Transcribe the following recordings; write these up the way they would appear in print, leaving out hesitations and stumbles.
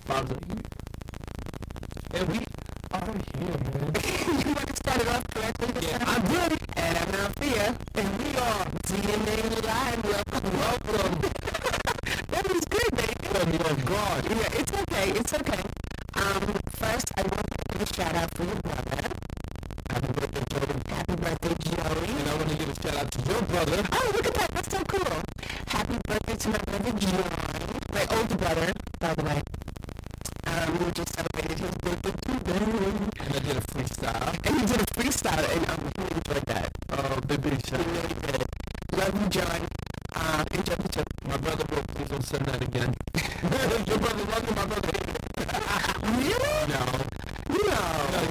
Bob's like, and we are here, man. You want to start it off correctly? Yeah, I'm ready. And I'm Althea. And we are DNA Live. Welcome. That was good, baby. Put me on guard. Yeah, it's okay. It's okay. First, I want to give a shout out for your brother. Happy birthday, Joey. Happy birthday, Joey. And I want to give a shout out to your brother. Oh, look at that. That's so cool. Happy birthday to my brother, John. My older brother, by the way. We just celebrated his birthday today. And I did a freestyle. And he did a freestyle, and he enjoyed that. Oh, big shout He really did. Love you, John. Enjoy the show. My brother wrote, please don't send that again. Your brother loved it, my brother hated it. Really? No. No.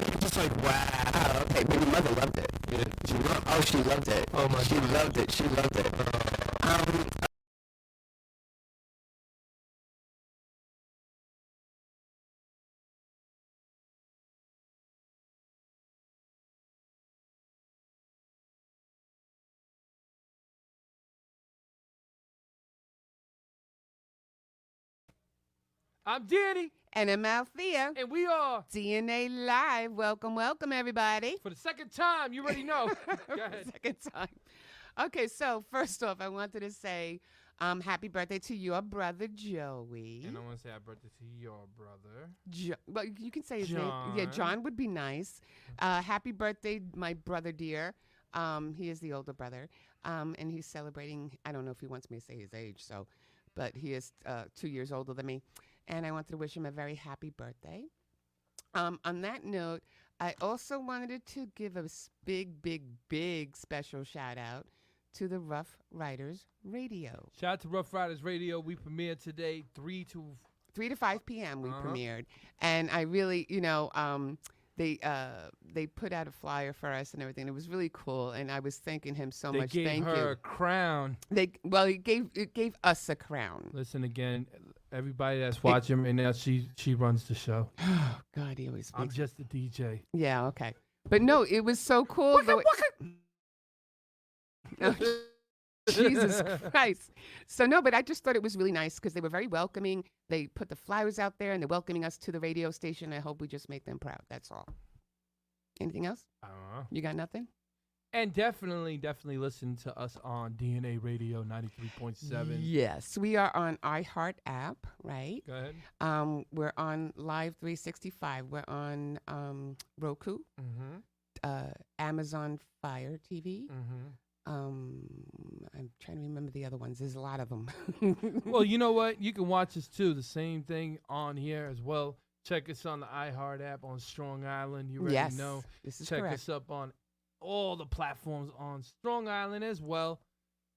You're just like, wow. Oh, okay. But your mother loved it. Yeah, She loved it. Oh, my She God. loved it. She loved it. I'm Danny, And I'm Althea. and we are, DNA Live. Welcome, everybody. for the second time, you already know. Go ahead. Second time. Okay, so first off, I wanted to say happy birthday to your brother, Joey. And I want to say happy birthday to your brother. Well, you can say his name. Yeah, John. John would be nice. Happy birthday, my brother dear. He is the older brother. And he's celebrating, I don't know if he wants me to say his age, but he is 2 years older than me. And I wanted to wish him a very happy birthday. On that note, I also wanted to give a big special shout out to the Rough Riders Radio. Shout out to Rough Riders Radio. We premiered today, 3 to 5 p.m. we premiered. And I really, they put out a flyer for us and everything. It was really cool, and I was thanking him so They much. gave Thank her you. a crown. It gave us a crown. Listen again, everybody that's watching right now, she runs the show. Oh God, he always I'm makes. just a DJ. Yeah, okay, but no, it was so cool. Oh, Jesus Christ. So no, but I just thought it was really nice because they were very welcoming. They put the flyers out there and they're welcoming us to the radio station. I hope we just make them proud. That's all. Anything else? I don't know. You got nothing? And definitely listen to us on DNA Radio 93.7. Yes, we are on iHeart app, right? Go ahead. We're on Live 365. We're on Roku, Mm-hmm. Amazon Fire TV. Mm-hmm. I'm trying to remember the other ones. There's a lot of them. Well, you know what? You can watch us too. The same thing on here as well. Check us on the iHeart app on Strong Island. You already yes, know. this is Check correct. us up on all the platforms on Strong Island as well.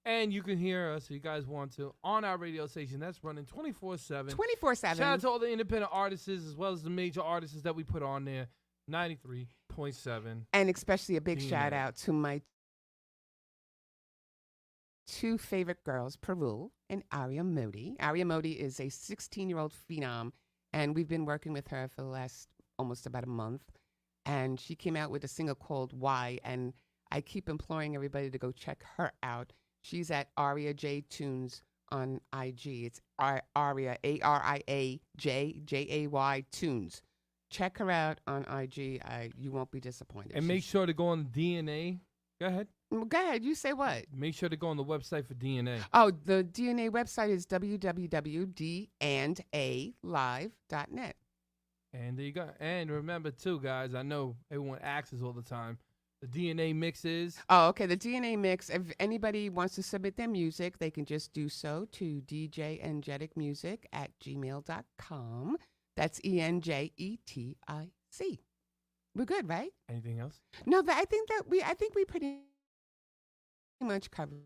And you can hear us if you guys want to on our radio station. That's running 24/7. 24/7. Shout out to all the independent artists as well as the major artists that we put on there. 93.7. And especially a big DNA. shout out to my two favorite girls, Peru and Arya Modi. Arya Modi is a 16-year-old phenom, and we've been working with her for the last almost about a month. And she came out with a single called Why, and I keep imploring everybody to go check her out. She's at Aria J Tunes on IG. It's Aria, ARIA Jay Tunes. Check her out on IG. You won't be disappointed. And make sure to go on DNA. Go ahead. Go ahead. You say what? Make sure to go on the website for DNA. Oh, the DNA website is www.dandalive.net. And there you go. And remember, too, guys, I know everyone asks us all the time. The DNA mix is. Oh, okay. The DNA mix. If anybody wants to submit their music, they can just do so to djenjeticmusic@gmail.com. That's ENJETIC. We're good, right? Anything else? No, I think we pretty much covered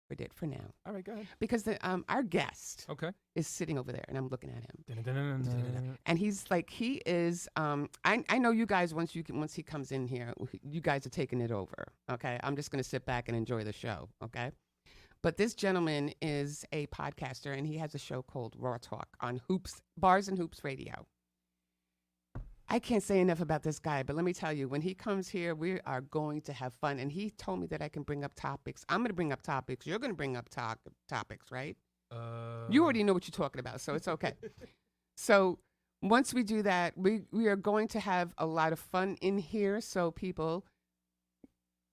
it for now. All right, go ahead. Because our guest Okay. is sitting over there, and I'm looking at him. Dun-dun-dun-dun-dun. And he is. I know you guys. Once he comes in here, you guys are taking it over. Okay, I'm just gonna sit back and enjoy the show. Okay, but this gentleman is a podcaster, and he has a show called Raw Talk on Bars and Hoops Radio. I can't say enough about this guy, but let me tell you, when he comes here, we are going to have fun. And he told me that I can bring up topics. I'm going to bring up topics. You're going to bring up topics, right? You already know what you're talking about, so it's okay. So once we do that, we are going to have a lot of fun in here. So people,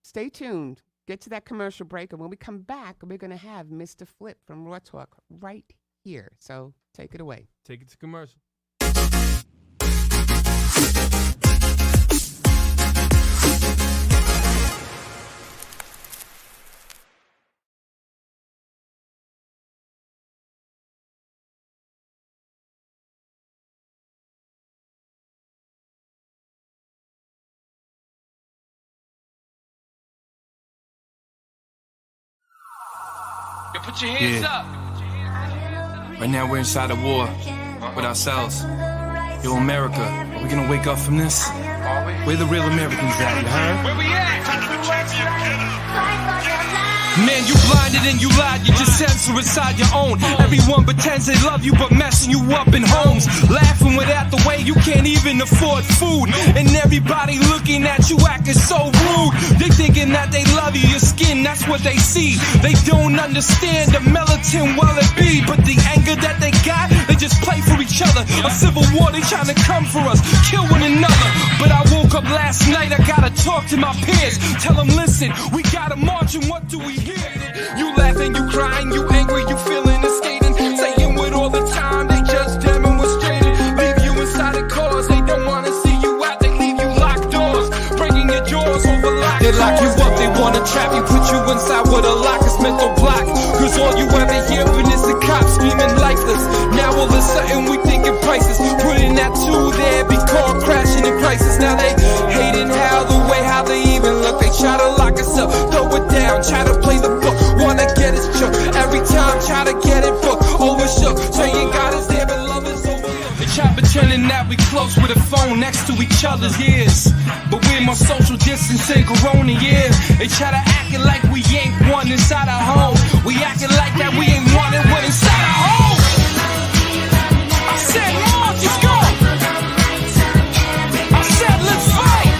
stay tuned. Get to that commercial break. And when we come back, we're going to have Mr. Flip from Raw Talk right here. So take it away. Take it to commercial. Put your hands up. Right now we're inside a war with ourselves. Yo, America, are we gonna wake up from this? Where the real Americans at, you heard? Where we at? Man, you blinded and you lied, you just censor inside your own. Everyone pretends they love you, but messing you up in homes. Laughing without the way you can't even afford food. And everybody looking at you acting so rude. They thinking that they love you, your skin, that's what they see. They don't understand the militant well it be. But the anger that they got, they just play for each other. A civil war, they trying to come for us, kill one another. But I woke up last night, I gotta talk to my peers. Tell them, listen, we gotta march and what do we hear? You laughing, you crying, you angry, you feeling and skating. Saying with all the time, they just demonstrated. Leave you inside of cars, they don't wanna see you out, they leave you locked doors. Breaking your jaws over locked doors. They lock you up, they wanna trap you, put you inside with a lock, it's mental block. Cause all you ever hear is the cops screaming lifeless. Now all of a sudden we thinking prices. Putting that two there, be caught crashing in crisis. Now they hating how they even look. They try to lock us up, throw it down, try to play the book. Wanna get us shook, every time try to get it booked. Overshook, saying God is there but love is overlooked. They try pretending that we close with a phone next to each other's ears. But we're more social distancing corona years. They try to acting like we ain't one inside our home. We acting like that we ain't one and one inside our home. I said March is gone. I said let's fight.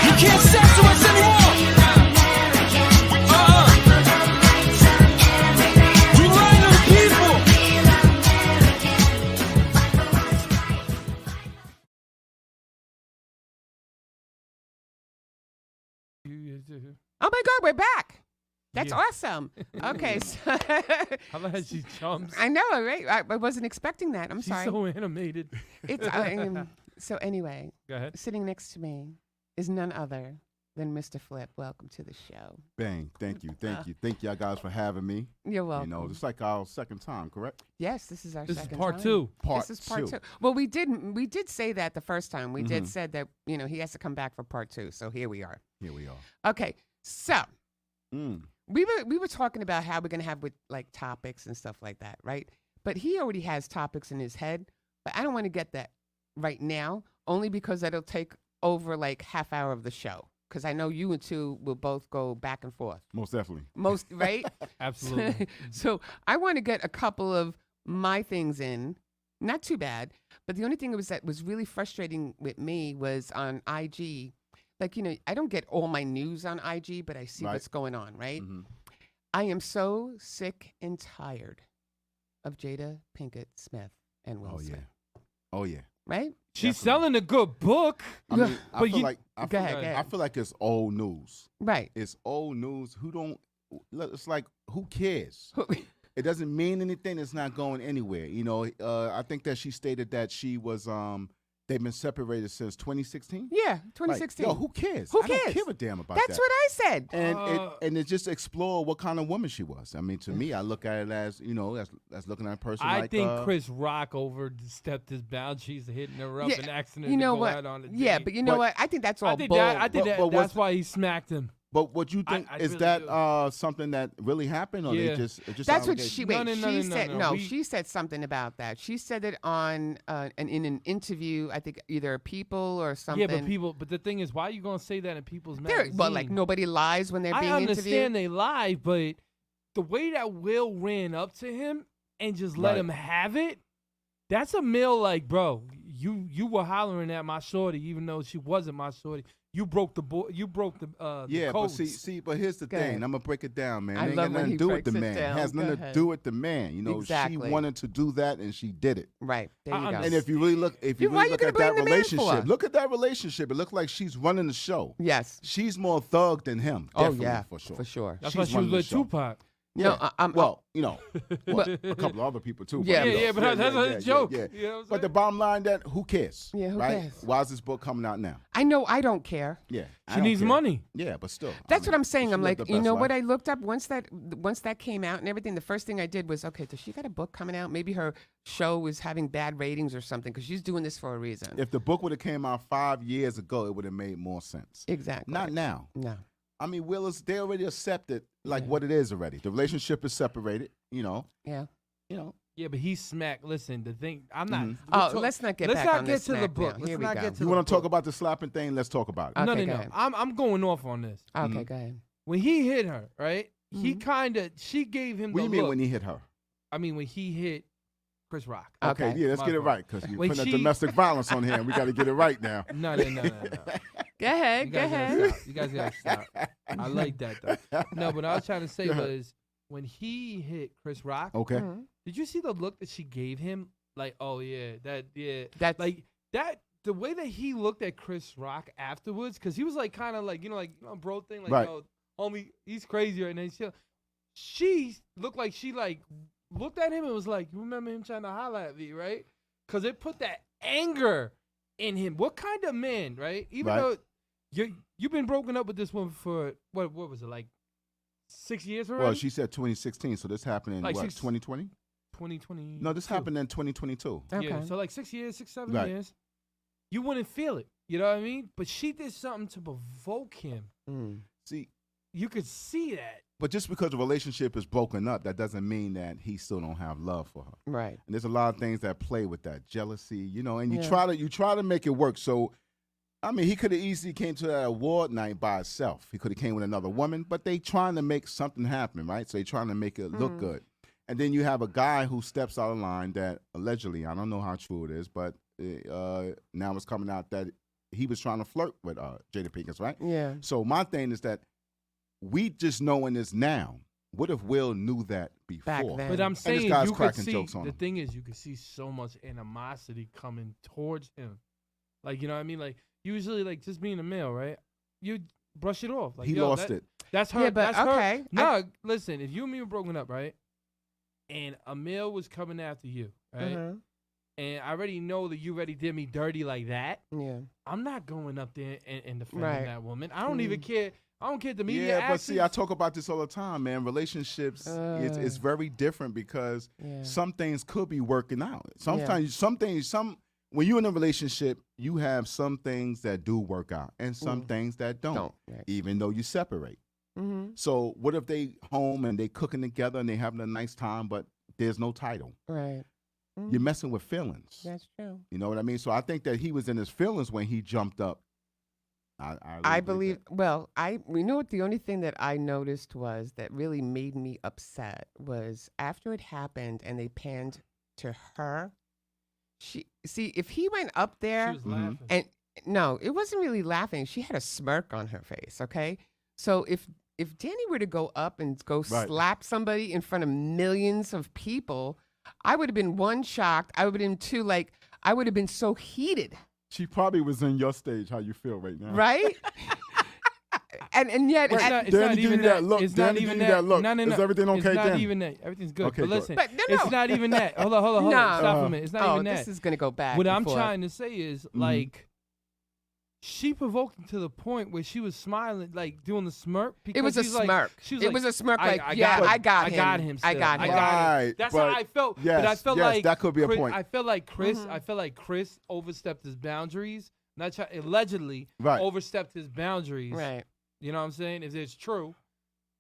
You can't censor us anymore. We lying to the people. Oh my God, we're back. That's Yeah. awesome. Okay. So How about she jumps? I know, right? I wasn't expecting that. I'm She's sorry. so animated. It's so anyway, Go ahead. sitting next to me is none other than Mr. Flip. Welcome to the show. Bang. Thank you. Thank y'all guys for having me. You're welcome. You know, it's like our second time, correct? Yes, this is our This is second part time. two. Part This is part two. two. Well, we did say that the first time. We did said that, he has to come back for part two. So here we are. Here we are. Okay. So Mm. we were talking about how we're gonna have with like topics and stuff like that, right? But he already has topics in his head. But I don't want to get that right now, only because that'll take over like half hour of the show. Because I know you and two will both go back and forth. Most definitely. Most right? Absolutely. So I want to get a couple of my things in. Not too bad. But the only thing that was really frustrating with me was on IG. Like, I don't get all my news on IG, but I see Right. what's going on, right? Mhm. I am so sick and tired of Jada Pinkett Smith and Will Oh yeah. Smith. Oh yeah. Right? She's Definitely. selling a good book. I mean, I But feel you- like Go ahead. I feel like it's old news. Right. It's old news. It's like who cares? It doesn't mean anything. It's not going anywhere. I think that she stated that she was they've been separated since 2016. Yeah, Like, 2016. yo, who cares? Who I don't cares? give a damn about That's that. what I said. And it just explore what kind of woman she was. I mean, to me, I look at it as as looking at a person I like think Chris Rock overstepped his boundaries, hitting her up Yeah, and accident you know to go what? out on a Yeah, date. but you know But- what? I think that's all I think bull. that But that's what's- why he smacked him. But what you think I is really that do. Something that really happened, or Yeah. they just That's what allegations? she No, wait. no, no, She no, said no. no. We- She said something about that. She said it on in an interview. I think either People or something. Yeah, but the thing is, why are you gonna say that in people's They're, magazine? well, like nobody lies when they're I being understand interviewed. they lie, but the way that Will ran up to him and just let Right. him have it, that's a meal like, bro, you were hollering at my shorty even though she wasn't my shorty. You broke the Yeah, but codes. but here's the Go thing. ahead. I'm gonna break it down, man. I It ain't love got when nothing he to do with breaks the it man. down. It has Go nothing to ahead. do with the man. You know, Exactly. she wanted to do that and she did it. Right. There you I go. And if you really look, Why at you that gonna blame the man relationship, for? look at that relationship. It looks like she's running the show. Yes. She's more thug than him. Oh, Definitely, yeah. for sure. For sure. That's she's why she was running the with show. Tupac. No, Yeah. Well, you know, a couple of other people too. Yeah, you know. Yeah, but that's a joke. Yeah. You know what I'm But the saying? bottom line, that who cares? Yeah, who right? cares? Why is this book coming out now? I know I don't care. Yeah, I She don't needs care. money. Yeah, but still, That's what I'm saying. she I'm lived like, the you best know life. what I looked up once that came out and everything. The first thing I did was, okay, does she got a book coming out? Maybe her show is having bad ratings or something because she's doing this for a reason. If the book would have came out 5 years ago, it would have made more sense. Exactly. Not now. No. I mean, they already accepted what it is already. The relationship is separated. You know. Yeah. You know. Yeah, but he's smack. Listen, the thing I'm not. Mhm. Oh, let's not get back on this to the smack book. now. Let's Here we not go. get to You the want to talk book. about the slapping thing? Let's talk about it. Okay, No. go ahead. I'm going off on this. Okay, Mhm. go ahead. When he hit her, right? She gave him What do the you mean look. when he hit her? I mean when he hit Chris Rock. Okay. Yeah, let's My get it fault. right because you're When putting she- domestic violence on here, and we got to get it right now. No. Go You ahead. Go guys ahead. gotta stop. You guys gotta stop. I like that though. No, but what I was trying to say Go ahead. was when he hit Chris Rock, Okay. Mhm. did you see the look that she gave him? Like, oh yeah, That's like that. The way that he looked at Chris Rock afterwards, because he was like kind of like bro thing, like Right. yo, homie, he's crazy right now. She looked like she like looked at him and was like, you remember him trying to holler at me, right? Because it put that anger in him. What kind of man, right? Even Right. though you've been broken up with this one for what was it, like 6 years already? Well, she said 2016, so this happened in Like what, 6 2020? 2020. No, this happened in 2022. Okay. Yeah, so like 6 years, 7 Right. years. You wouldn't feel it. You know what I mean? But she did something to provoke him. Mm. See, You could see that. but just because the relationship is broken up, that doesn't mean that he still don't have love for her. Right. And there's a lot of things that play with that jealousy, you know. And you Yeah. try to make it work. So, I mean, he could have easily came to that award night by himself. He could have came with another woman, but they trying to make something happen, right? So they trying to make it look good. And then you have a guy who steps out of line that allegedly, I don't know how true it is, but now it's coming out that he was trying to flirt with Jada Pinkett, right? Yeah. So my thing is that we just knowing this now. What if Will knew that before? Back then. But I'm this saying guy's you could cracking see, jokes on the him. thing is, you could see so much animosity coming towards him. Like, you know what I mean? Like, usually, like, just being a male, right? You brush it off. Like, He yo, lost that- it. That's her. Yeah, but that's okay. Her. No, listen, if you and me were broken up, right? And a male was coming after you, right? Mhm. And I already know that you already did me dirty like that. Yeah. I'm not going up there and defending Right. that woman. I don't even care. I don't care the media. Yeah, but actions. see, I talk about this all the time, man. Relationships, it's very different because Yeah. some things could be working out. Sometimes, when you're in a relationship, you have some things that do work out and some things that don't, Right. even though you separate. Mm-hmm. So what if they home and they cooking together and they having a nice time, but there's no title? Right. You're messing with feelings. That's true. You know what I mean? So I think that he was in his feelings when he jumped up. I believe. Well, we know what the only thing that I noticed was that really made me upset was after it happened and they panned to her. If he went up She there was laughing. and no, it wasn't really laughing. She had a smirk on her face. Okay, so if Danny were to go up and go Right. slap somebody in front of millions of people, I would have been one shocked. I would have been two like I would have been so heated. She probably was in your stage, how you feel right now. Right? and yet, It's at- not, it's Danny not give even you that look. It's Danny not give even you that look. No, no, no. Is everything okay, It's not Danny? even that. Everything's good. Okay, but good. listen, But no, it's no. not even that. Hold on. No. Stop for a minute. It's not even this that. is gonna go back. What and I'm forth. trying to say is, like, she provoked him to the point where she was smiling, like doing the smirk. Because It was a she's like- smirk. she was It like, was a smirk. I Like, got yeah, him. I got him. I got him. I Still. got I him. got him. Right, That's but how I felt. yes, but I felt yes, like that could be a Chris, point. I felt like Chris. Mm-hmm. I felt like Chris overstepped his boundaries. Allegedly Right. overstepped his boundaries. Right. You know what I'm saying? If it's true.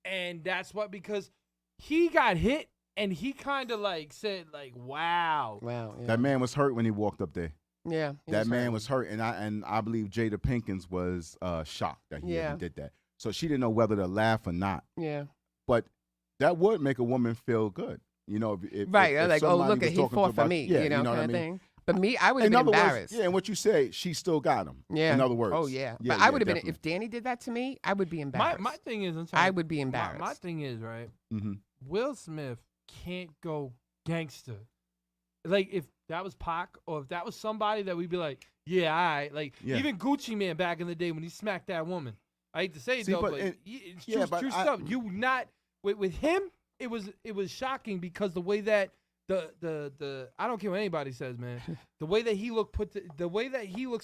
And that's what, because he got hit and he kind of like said like, wow. Wow. Yeah. That man was hurt when he walked up there. Yeah. he That was man hurt. was hurt, and I believe Jada Pinkins was shocked that he Yeah. even did that. So she didn't know whether to laugh or not. Yeah. But that would make a woman feel good, you know. If Right. if Like, oh, somebody look was at he talking fought for about- me. yeah, you know, what kind I of mean? thing. But me, I would have In been other embarrassed. words, yeah, and what you say, she still got him. Yeah. In other words. Oh yeah. Yeah, But I yeah, would have been definitely. if Danny did that to me. I would be embarrassed. My thing is, I would be embarrassed. My thing is, right? Mm-hmm. Will Smith can't go gangster. Like if that was Pac or if that was somebody that we'd be like, yeah, all right. Like Yeah. even Gucci Man back in the day when he smacked that woman. I hate to say it See, though, but but it- it's yeah, true, but true I- stuff. You not with him. It was shocking because the way that the I don't care what anybody says, man. The way that he looks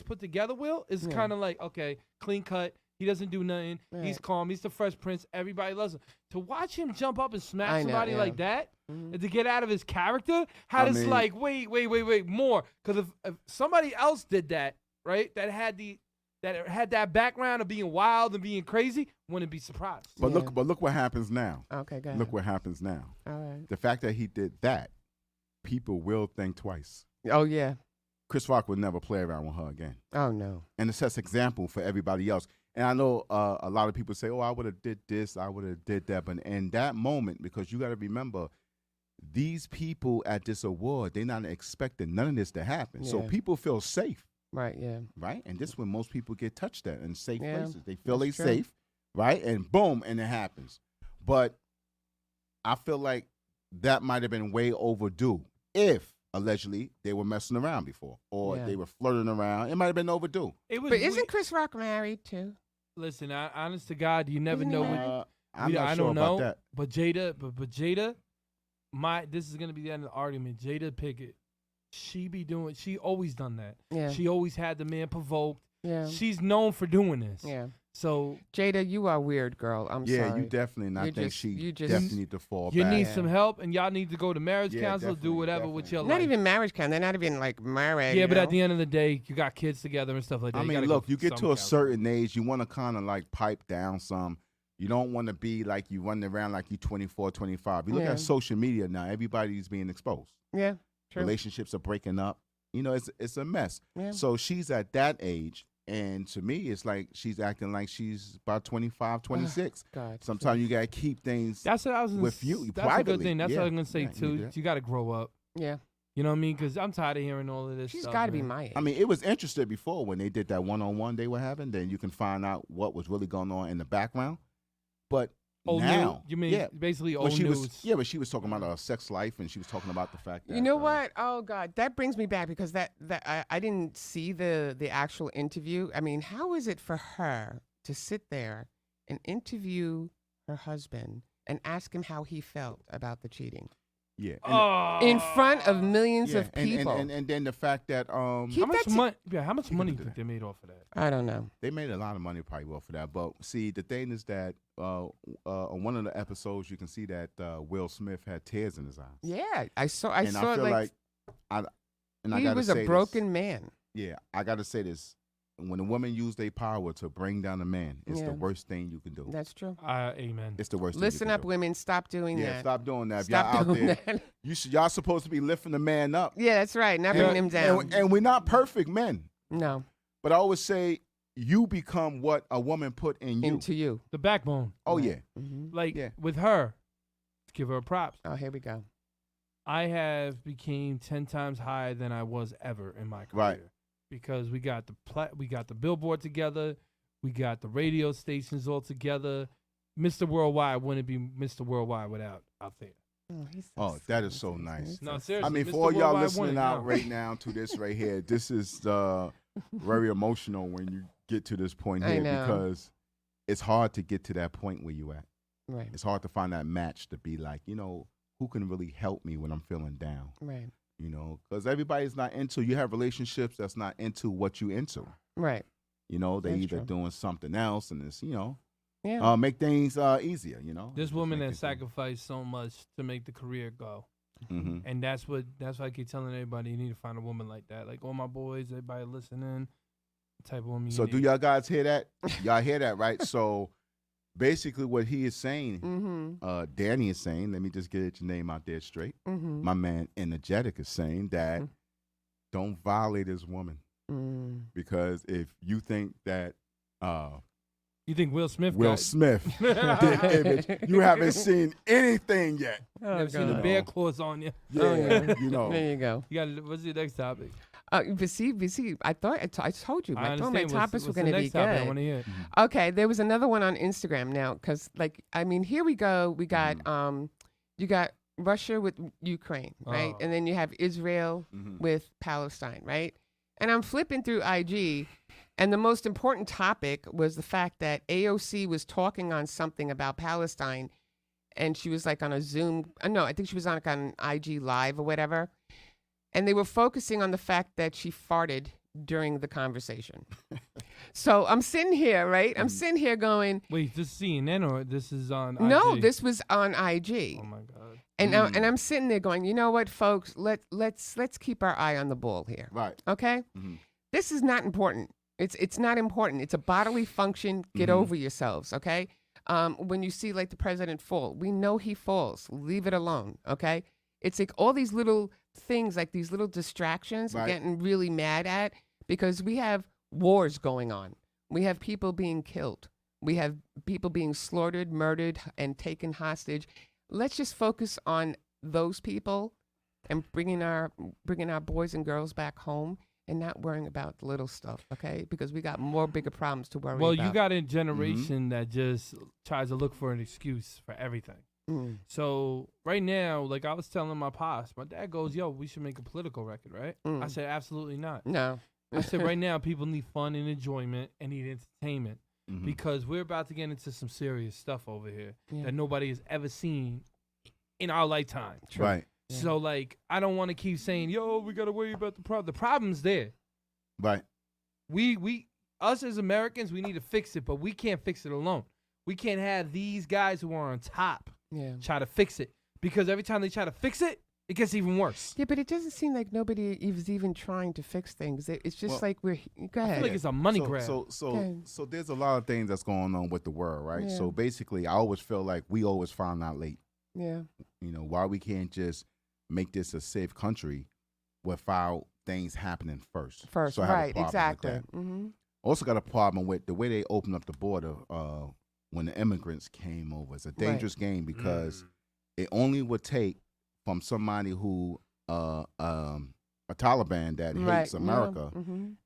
put together, Will, is Yeah. kind of like okay, clean cut. He doesn't do nothing. He's Right. calm. He's the Fresh Prince. Everybody loves him. To watch him jump up and smack I know, somebody yeah. like that, Mhm. and to get out of his character, I it's mean- like, wait, more. Because if somebody else did that, right, that had that background of being wild and being crazy, wouldn't be surprised. But Yeah. look what happens now. Okay, go ahead. Look what happens now. All right. The fact that he did that, people will think twice. Oh yeah. Chris Rock would never play around with her again. Oh no. And it sets example for everybody else. And I know a lot of people say, "Oh, I would have did this, I would have did that." But in that moment, because you got to remember, these people at this award, they're not expecting none of this to happen. So Yeah. people feel safe, Right. Yeah. right? And this is when most people get touched at in safe Yeah, places. They feel they that's true. safe, right? And boom, and it happens. But I feel like that might have been way overdue if allegedly they were messing around before or Yeah. they were flirting around. It might have been overdue. It was. But isn't Chris Rock married too? Listen, honest to God, you never Isn't he know. married? I'm I not sure don't know. about that. But Jada, this is gonna be the end of the argument. Jada Pickett, she always done that. Yeah. She always had the man provoked. Yeah. She's known for doing this. Yeah. So Jada, you are weird, girl. I'm Yeah, sorry. you definitely. And I You think just- she you just- definitely need to fall you back. need Yeah. some help, and y'all need to go to marriage Yeah, counsel, do definitely, whatever with your Not life. even marriage count. They're not even like married. Yeah, you but at know? the end of the day, you got kids together and stuff like that. I You mean, gotta look, go you through get some to a counsel. certain age, you want to kind of like pipe down some. You don't want to be like you running around like you 24, 25. You look Yeah. at social media now, everybody's being exposed. Yeah. True. Relationships are breaking up. You know, it's a mess. Yeah. So she's at that age. And to me, it's like she's acting like she's about 25, 26. God. Sometimes you got to keep things. That's what I was gonna with you, That's a good privately. thing. That's Yeah. what I was gonna say Yeah, you too. do that. You got to grow up. Yeah. You know what I mean? Because I'm tired of hearing all of this. She's stuff, got to be man. my age. I mean, it was interesting before when they did that one-on-one they were having. Then you can find out what was really going on in the background. But Old now, news. You mean yeah, basically well, old she news? but she was talking about her sex life, and she was talking about the fact that You know what? Oh God, that brings me back because that I didn't see the actual interview. I mean, how is it for her to sit there and interview her husband and ask him how he felt about the cheating Yeah, in front of millions yeah, of people? and then the fact that Keep How much that to- money? Yeah, how much money do do you think that. they made off of that? I don't know. they made a lot of money probably off of that. But see, the thing is that on one of the episodes, you can see that Will Smith had tears in his eyes. Yeah, I saw. and I feel like I he gotta was a say broken man. This. Yeah, I got to say this: when a woman use their power to bring down a man, it's Yeah. the worst thing you can do. That's true. Amen. It's the worst. Listen thing you up, can women. Stop doing do. Yeah, that. stop doing that. If Stop y'all out doing there, that. y'all supposed to be lifting the man up. Yeah, that's right. Not And- bringing him down. And we're not perfect men. No, But I always say you become what a woman put in you. into you. The backbone. Oh Right. yeah. Mm-hmm. Like Yeah. with her, let's give her props. Oh, here we go. I have became 10 times higher than I was ever in my career. Right. Because we got the billboard together, we got the radio stations all together. Mr. Worldwide wouldn't be Mr. Worldwide without Althea. Oh, he's so Oh, that is sweet. so He's nice. No, so seriously. I mean, Mr. for all y'all Worldwide listening won it out now. right now to this right here, this is very emotional when you get to this point I here know. because it's hard to get to that point where you at. Right, It's hard to find that match to be like, who can really help me when I'm feeling down, right, because everybody's not into, you have relationships that's not into what you into. right. They That's either true. doing something else and it's, Yeah. make things easier, This Just woman make has it- sacrificed so much to make the career go. Mhm. And that's why I keep telling everybody you need to find a woman like that. Like all my boys, everybody listening, the type of woman you So need. do y'all guys hear that? Y'all hear that, right? So basically what he is saying, Mm-hmm. Danny is saying, let me just get your name out there straight. Mm-hmm. My man Enjetic is saying that Mhm. don't violate his woman Mm. because if you think that You think Will Smith Will got Smith did image, you haven't seen anything yet. Oh, never seen the God. bear claws on you? Yeah, Oh, yeah. you know. There you go. You got what's your next topic? But see, I thought I told you. I thought my understand. topics were What's going to the be next topic? I good. want to hear. Okay, there was another one on Instagram now, because here we go. We got you got Russia with Ukraine, right? Oh. And then you have Israel with Palestine, right? And I'm flipping through IG, and the most important topic was the fact that AOC was talking on something about Palestine, and she was like on a Zoom. No, I think she was on IG Live or whatever, and they were focusing on the fact that she farted during the conversation. So I'm sitting here, right? I'm sitting here going, Wait, this is CNN or this is on IG? no, this was on IG. Oh my God. And I'm sitting there going, you know what, folks? Let's keep our eye on the ball here. Right. Okay. This is not important. It's not important. It's a bodily function. Get over yourselves. Okay. When you see like the president fall, we know he falls. Leave it alone. Okay. It's like all these little things, like these little distractions, I'm getting really mad at, because we have wars going on. We have people being killed. We have people being slaughtered, murdered, and taken hostage. Let's just focus on those people and bringing our boys and girls back home, and not worrying about the little stuff, okay? Because we got more bigger problems to worry about. Well, you got a generation that just tries to look for an excuse for everything. So right now, like I was telling my pops, my dad goes, yo, we should make a political record, right? I said, absolutely not. No. I said, right now, people need fun and enjoyment and need entertainment, because we're about to get into some serious stuff over here that nobody has ever seen in our lifetime. Right. So, like, I don't want to keep saying, yo, we got to worry about the problem. The problem's there. Right. Us as Americans, we need to fix it, but we can't fix it alone. We can't have these guys who are on top try to fix it, because every time they try to fix it, it gets even worse. Yeah, but it doesn't seem like nobody is even trying to fix things. It's just like we're. Go ahead. I feel like it's a money grab. So there's a lot of things that's going on with the world, right? Yeah. So basically, I always feel like we always found out late. Yeah. You know, why we can't just make this a safe country without things happening first. So I have a right, problem exactly. with that. Also got a problem with the way they opened up the border when the immigrants came over. It's a dangerous game, because it only would take from somebody who a Taliban that hates America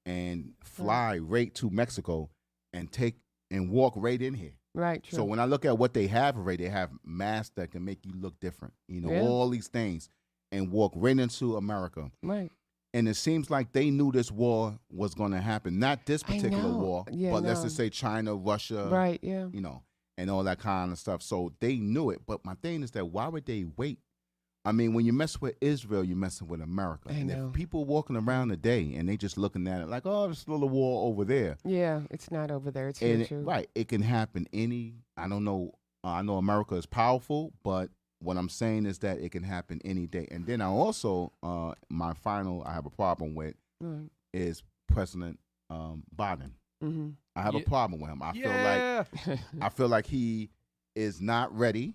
and fly right to Mexico and walk right in here. Right. True. So when I look at what they have already, they have masks that can make you look different. You know, all these things, and walk right into America. Right. And it seems like they knew this war was going to happen. Not this particular war, but let's just say China, Russia, right? Yeah. You know, and all that kind of stuff. So they knew it. But my thing is that why would they wait? I mean, when you mess with Israel, you're messing with America. And if people walking around today and they just looking at it like, oh, there's a little war over there. Yeah, it's not over there. It's here too. Right. It can happen I don't know. I know America is powerful, but what I'm saying is that it can happen any day. And then I also, I have a problem with is President Biden. I have a problem with him. I feel like he is not ready.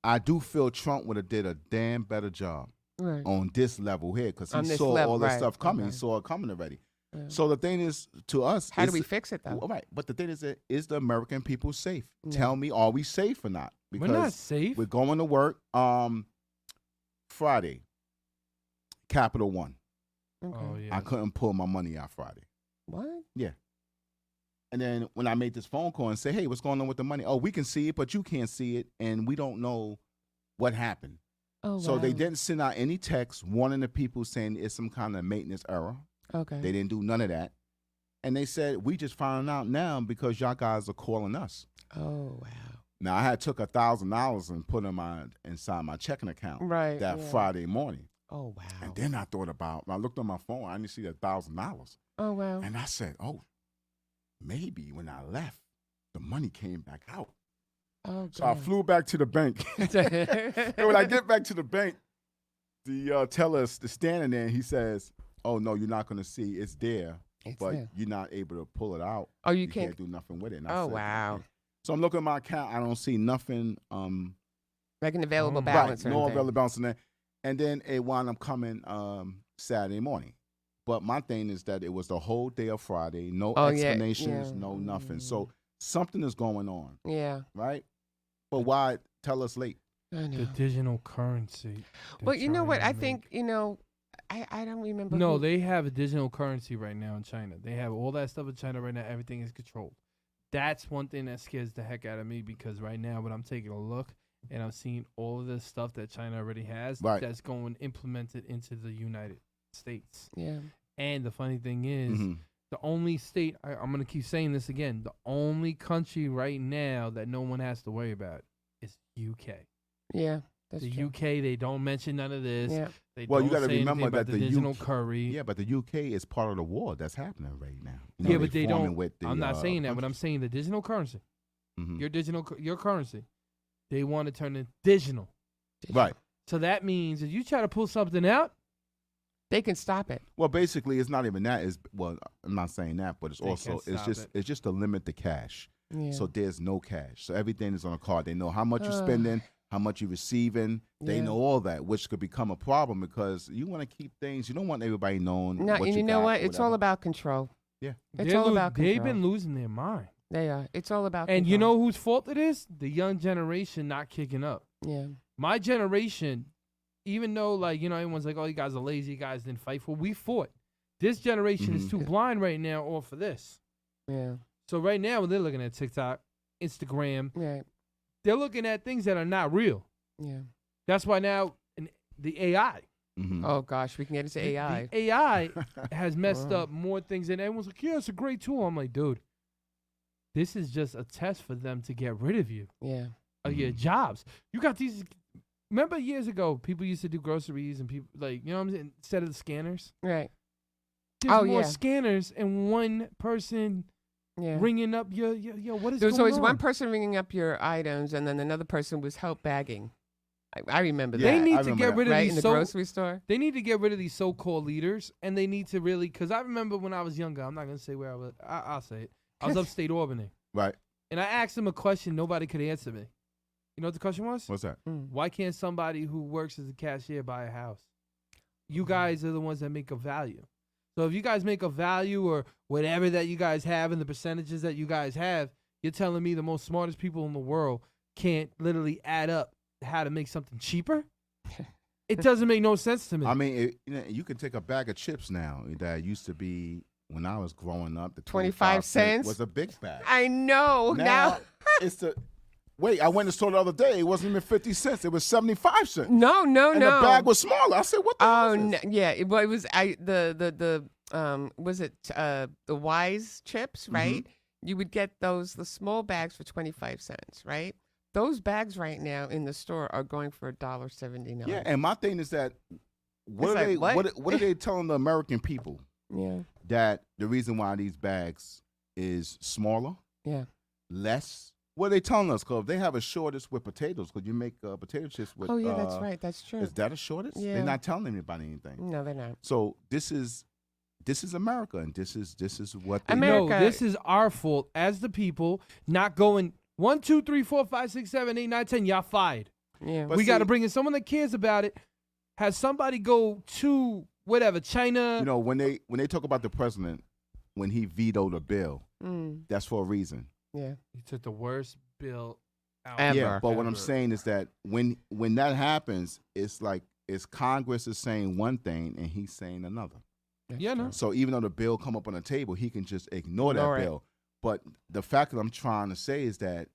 I do feel Trump would have did a damn better job on this level here, because he saw all this stuff coming. He saw it coming already. So the thing is, to us, how do we fix it though? Right, but the thing is the American people safe? Tell me, are we safe or not? Because we're not safe. We're going to work Friday, Capital One. Okay. Oh yeah. I couldn't pull my money out Friday. What? Yeah. And then when I made this phone call and say, hey, what's going on with the money? Oh, we can see it, but you can't see it, and we don't know what happened. Oh, so they didn't send out any text warning the people saying it's some kind of maintenance error. Okay. They didn't do none of that. And they said, we just found out now because y'all guys are calling us. Oh, wow. Now, I had took $1,000 and put them inside my checking account that Friday morning. Oh, wow. And then I thought about, I looked on my phone, I didn't see that $1,000. Oh, wow. And I said, oh, maybe when I left, the money came back out. Oh, so I flew back to the bank. And when I get back to the bank, the teller is standing there, and he says, oh, no, you're not going to see. It's there, but you're not able to pull it out. Oh, you can't do nothing with it. And I said, wow. So I'm looking at my account. I don't see nothing. Like an available balance or no anything. available balance in there. And then it wound up coming Saturday morning. But my thing is that it was the whole day of Friday. No explanations, no nothing. So something is going on. Yeah. Right? But why tell us late? I know. The digital currency. Well, you know what? I think, I don't remember. No, who- they have a digital currency right now in China. They have all that stuff in China right now. Everything is controlled. That's one thing that scares the heck out of me because right now when I'm taking a look and I'm seeing all of this stuff that China already has that's going implemented into the United States. Yeah. And the funny thing is, Mm-hmm. the only state, I'm going to keep saying this again, the only country right now that no one has to worry about is UK. Yeah. That's the true. UK, they don't mention none of this. Yeah. They Well, you got to remember about that the the digital UK curry. Yeah, but the UK is part of the war that's happening right now. You know, Yeah, but they forming don't. With the, I'm not saying that, but I'm countries. saying the digital currency, Mhm. your currency, they want to turn it digital. Right. So that means if you try to pull something out, They can stop it. Well, basically, it's not even that. I'm not saying that, but it's They also can't stop it's just to limit the cash. Yeah. So there's no cash. So everything is on a card. They know how much you're spending, how much you're receiving. They Yeah. know all that, which could become a problem because you want to keep things. You don't want everybody knowing. No, what and you know got, what? It's all whatever. about control. Yeah. It's all about control. they've been losing their mind. They are. It's all about And control. you know whose fault it is? The young generation not kicking up. Yeah. My generation, even though everyone's like, oh, you guys are lazy, you guys didn't fight for. We fought. This generation is too blind right now all for this. Yeah. So right now when they're looking at TikTok, Instagram, Right. they're looking at things that are not real. Yeah. That's why now the AI. Mhm. Oh gosh, we can get into AI. The AI has messed up more things than everyone's like, yeah, it's a great tool. I'm like, dude, this is just a test for them to get rid of you. Yeah. Of your jobs. You got these. Remember years ago, people used to do groceries and people what I'm saying, instead of the scanners. Right. There's Oh, more yeah. scanners and one person Yeah. ringing up your what is There was going always on? one person ringing up your items, and then another person was help bagging. I remember They that. need I to remember get that. rid of Right these in the so grocery store. they need to get rid of these so-called leaders, and they need to really because I remember when I was younger. I'm not gonna say where I was. I'll say it. I was upstate Albany, Right. and I asked them a question nobody could answer me. You know what the question was? What's that? Why can't somebody who works as a cashier buy a house? You guys are the ones that make a value. So if you guys make a value or whatever that you guys have and the percentages that you guys have, you're telling me the most smartest people in the world can't literally add up how to make something cheaper? It doesn't make no sense to me. I mean, you can take a bag of chips now that used to be when I was growing up. The 25 cents was a big bag. I know. Now. it's the. Wait, I went to the store the other day. It wasn't even 50 cents. It was 75 cents. No. And the bag was smaller. I said, "What the hell Oh is no, this?" yeah. It was was it the Wise chips, right? You would get the small bags for 25 cents, right? Those bags right now in the store are going for $1.79. Yeah, and my thing is that what It's are like, they what? what are they telling the American people Yeah. that the reason why these bags is smaller, Yeah. less? What are they telling us? Because they have a shortage with potatoes. Because you make potato chips with. Oh yeah, that's right. That's true. Is that a shortage? Yeah. They're not telling anybody anything. No, they're not. So this is America, and this is what they America- No, this is our fault as the people not going 1, 2, 3, 4, 5, 6, 7, 8, 9, 10. Y'all fired. Yeah. But We got to see- bring in someone that cares about it. Have somebody go to whatever China. You know, when they talk about the president when he vetoed a bill, Mm, that's for a reason. yeah. He took the worst bill out. Ever. Yeah, but what I'm Ever. saying is that when that happens, it's like Congress is saying one thing and he's saying another. Yeah, no. So even though the bill come up on the table, he can just ignore that Ignore it. bill. But the fact that I'm trying to say is that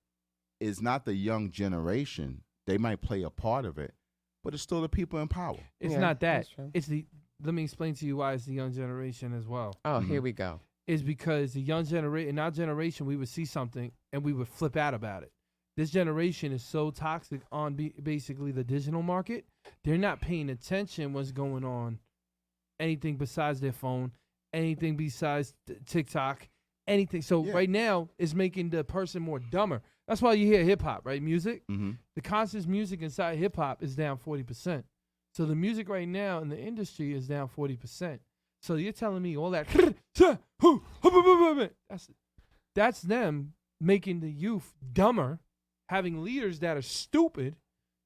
it's not the young generation. They might play a part of it, but it's still the people in power. It's Yeah, not that. that's true. It's the. Let me explain to you why it's the young generation as well. Oh, here we go. Is because the young generation, in our generation, we would see something and we would flip out about it. This generation is so toxic on basically the digital market. They're not paying attention what's going on, anything besides their phone, anything besides TikTok, anything. So Yeah. right now, it's making the person more dumber. That's why you hear hip hop, right? Music. Mm-hmm. The conscious music inside hip hop is down 40%. So the music right now in the industry is down 40%. So you're telling me all that that's them making the youth dumber, having leaders that are stupid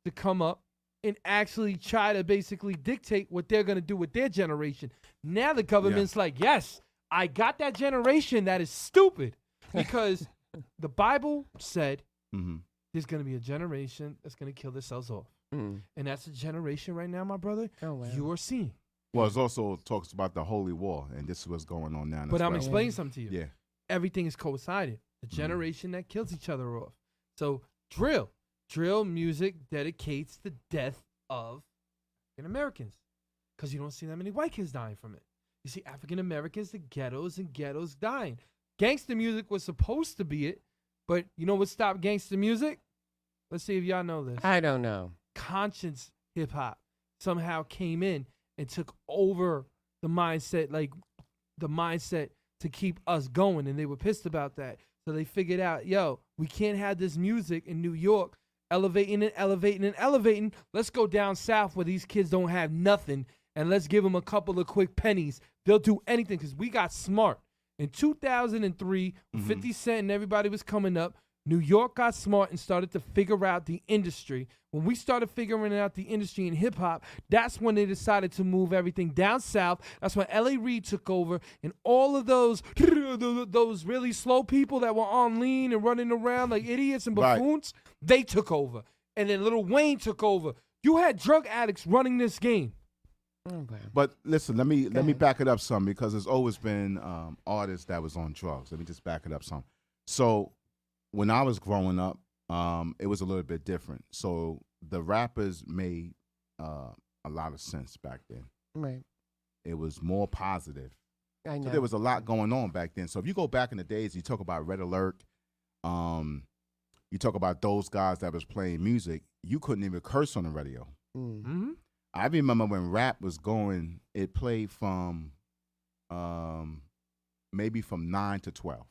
to come up and actually try to basically dictate what they're going to do with their generation. Now the government's like, yes, I got that generation that is stupid because the Bible said Mm-hmm. there's going to be a generation that's going to kill themselves off. Mm. And that's a generation right now, my brother, Oh wow. you are seeing. Well, it also talks about the Holy War, and this is what's going on now. But as I'm well. explaining something to you. Yeah. Everything is coincided. The generation that kills each other off. So drill music dedicates the death of African Americans, because you don't see that many white kids dying from it. You see African Americans, the ghettos and ghettos dying. Gangster music was supposed to be it, but you know what stopped gangster music? Let's see if y'all know this. I don't know. Conscious hip hop somehow came in and took over the mindset, to keep us going, and they were pissed about that. So they figured out, yo, we can't have this music in New York elevating and elevating and elevating. Let's go down south where these kids don't have nothing, and let's give them a couple of quick pennies. They'll do anything, because we got smart. In 2003, 50 Cent and everybody was coming up, New York got smart and started to figure out the industry. When we started figuring out the industry in hip hop, that's when they decided to move everything down south. That's when L.A. Reid took over, and all of those really slow people that were on lean and running around like idiots and buffoons, they took over. And then Lil Wayne took over. You had drug addicts running this game. Okay. But listen, let me back it up some, because there's always been artists that was on drugs. Let me just back it up some. So when I was growing up, it was a little bit different. So the rappers made a lot of sense back then. Right. It was more positive. I know. So there was a lot going on back then. So if you go back in the days, you talk about Red Alert, you talk about those guys that was playing music, you couldn't even curse on the radio. Mm-hmm. I remember when rap was going, it played from maybe from 9 to 12.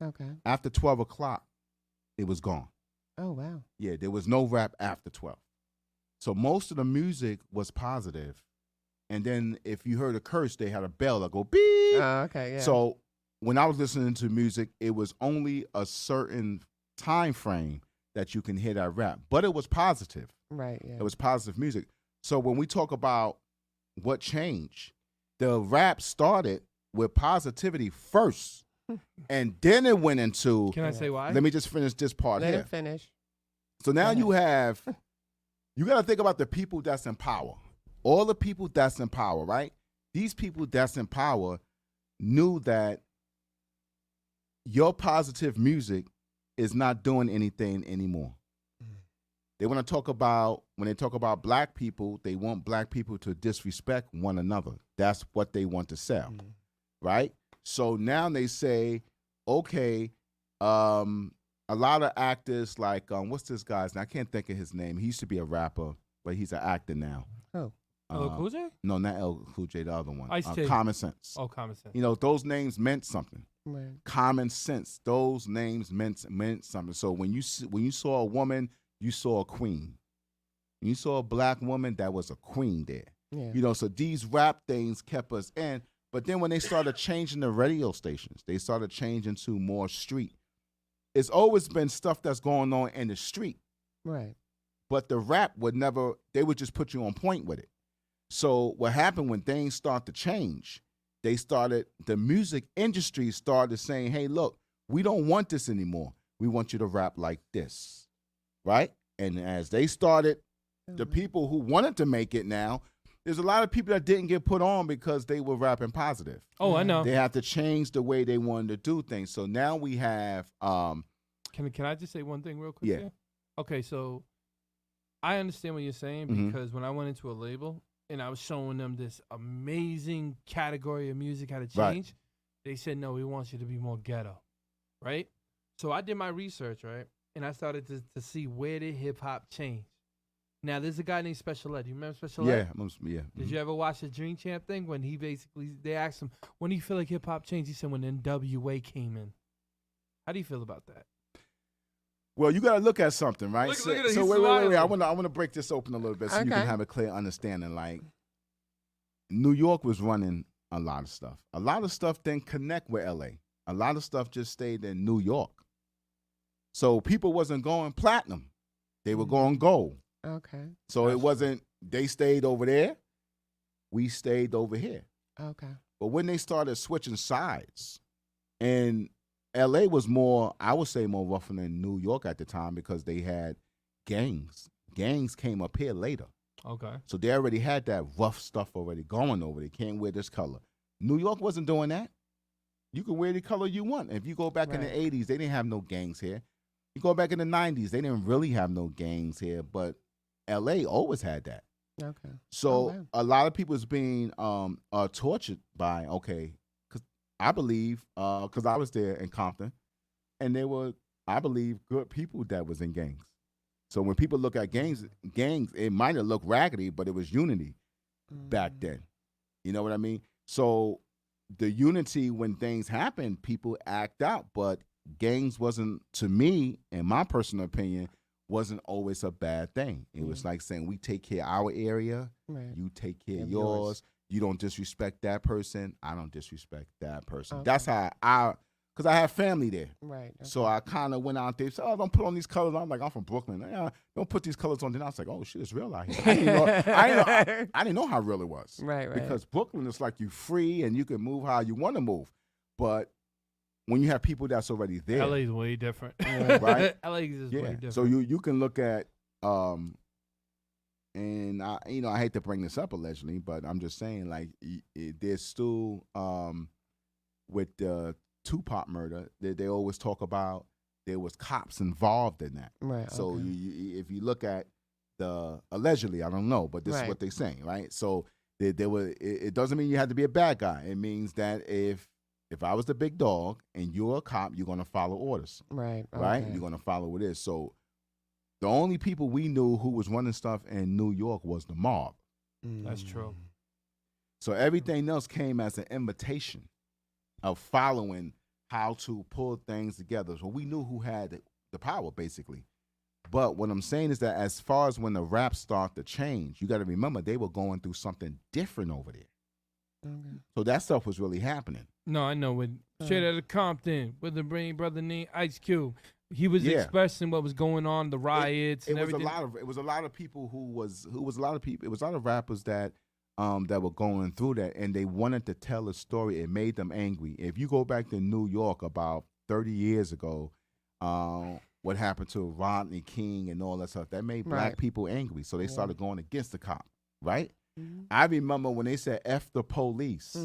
Okay. After 12 o'clock, it was gone. Oh, wow. Yeah, there was no rap after 12. So most of the music was positive. And then if you heard a curse, they had a bell that go beep. Okay, yeah. So when I was listening to music, it was only a certain time frame that you can hear that rap. But it was positive. Right, yeah. It was positive music. So when we talk about what changed, the rap started with positivity first. And then it went into... Can I say why? Let me just finish this part Let here. him finish. So now you got to think about the people that's in power. All the people that's in power, right? These people that's in power knew that your positive music is not doing anything anymore. They want to talk about, when they talk about black people, they want black people to disrespect one another. That's what they want to sell, right? So now they say, okay, a lot of actors like, what's this guy's name? I can't think of his name. He used to be a rapper, but he's an actor now. Oh. Cool J? No, not L Cool J, the other one. Ice-T. Common Sense. Oh, Common Sense. You know, those names meant something. Right. Common Sense. Those names meant something. So when you saw a woman, you saw a queen. When you saw a black woman, that was a queen there. Yeah. You know, so these rap things kept us in. But then when they started changing the radio stations, they started changing to more street. It's always been stuff that's going on in the street. Right. But the rap they would just put you on point with it. So what happened when things start to change, the music industry started saying, hey, look, we don't want this anymore. We want you to rap like this, right? And as they started, the people who wanted to make it now, there's a lot of people that didn't get put on because they were rapping positive. Oh, I know. They had to change the way they wanted to do things. So now we have... Can I just say one thing real quick? Yeah. Here? Okay, so I understand what you're saying, because when I went into a label and I was showing them this amazing category of music how to change, they said, no, we want you to be more ghetto, right? So I did my research, right? And I started to see, where did hip-hop change? Now, there's a guy named Special Ed. Do you remember Special Ed? Yeah. Did you ever watch the Dream Champ thing when they asked him, when do you feel like hip-hop changed? He said, when NWA came in. How do you feel about that? Well, you got to look at something, right? Look so at it. so He's wait. smiling. I want to break this open a little bit so you can Okay. have a clear understanding. Like, New York was running a lot of stuff. A lot of stuff didn't connect with L.A. A lot of stuff just stayed in New York. So people wasn't going platinum. They were going gold. Okay. So it wasn't, they stayed over there. We stayed over here. Okay. But when they started switching sides, and L.A. was more, I would say, more rougher than New York at the time because they had gangs. Gangs came up here later. Okay. So they already had that rough stuff already going over. They can't wear this color. New York wasn't doing that. You can wear the color you want. If you go back in the 80s, they didn't have no gangs here. You go back in the 90s, they didn't really have no gangs here, but LA always had that. Okay. So a lot of people is being tortured by, because I believe, because I was there in Compton, and there were, I believe, good people that was in gangs. So when people look at gangs, it might have looked raggedy, but it was unity back then. You know what I mean? So the unity, when things happen, people act out, but gangs wasn't, to me, in my personal opinion, wasn't always a bad thing. It was like saying, we take care of our area, you take care of yours. You don't disrespect that person, I don't disrespect that person. That's how because I have family there. Right. Okay. So I kind of went out there and said, don't put on these colors. I'm like, I'm from Brooklyn. Don't put these colors on. Then I was like, oh, shit, it's real out here. I didn't know how real it was. Right. Because Brooklyn is like you free and you can move how you want to move. But when you have people that's already there. LA is way different. Right? LA is way different. So you can look at, and I hate to bring this up allegedly, but I'm just saying, like, there's still, with the Tupac murder, they always talk about there was cops involved in that. Right. So if you look at allegedly, I don't know, but this is what they're saying, right? So there were. It doesn't mean you have to be a bad guy. It means that if I was the big dog and you're a cop, you're gonna follow orders. Right. Right. You're gonna follow what it is. So the only people we knew who was running stuff in New York was the mob. That's true. So everything else came as an invitation of following how to pull things together. So we knew who had the power, basically. But what I'm saying is that as far as when the rap started to change, you got to remember they were going through something different over there. So that stuff was really happening. No, I know. With Straight Outta Compton, with the brain brother named Ice Cube, he was expressing what was going on, the riots and everything. It was a lot of people it was a lot of rappers that were going through that, and they wanted to tell a story. It made them angry. If you go back to New York about 30 years ago, what happened to Rodney King and all that stuff, that made black people angry. So they started going against the cop, right? I remember when they said F the police,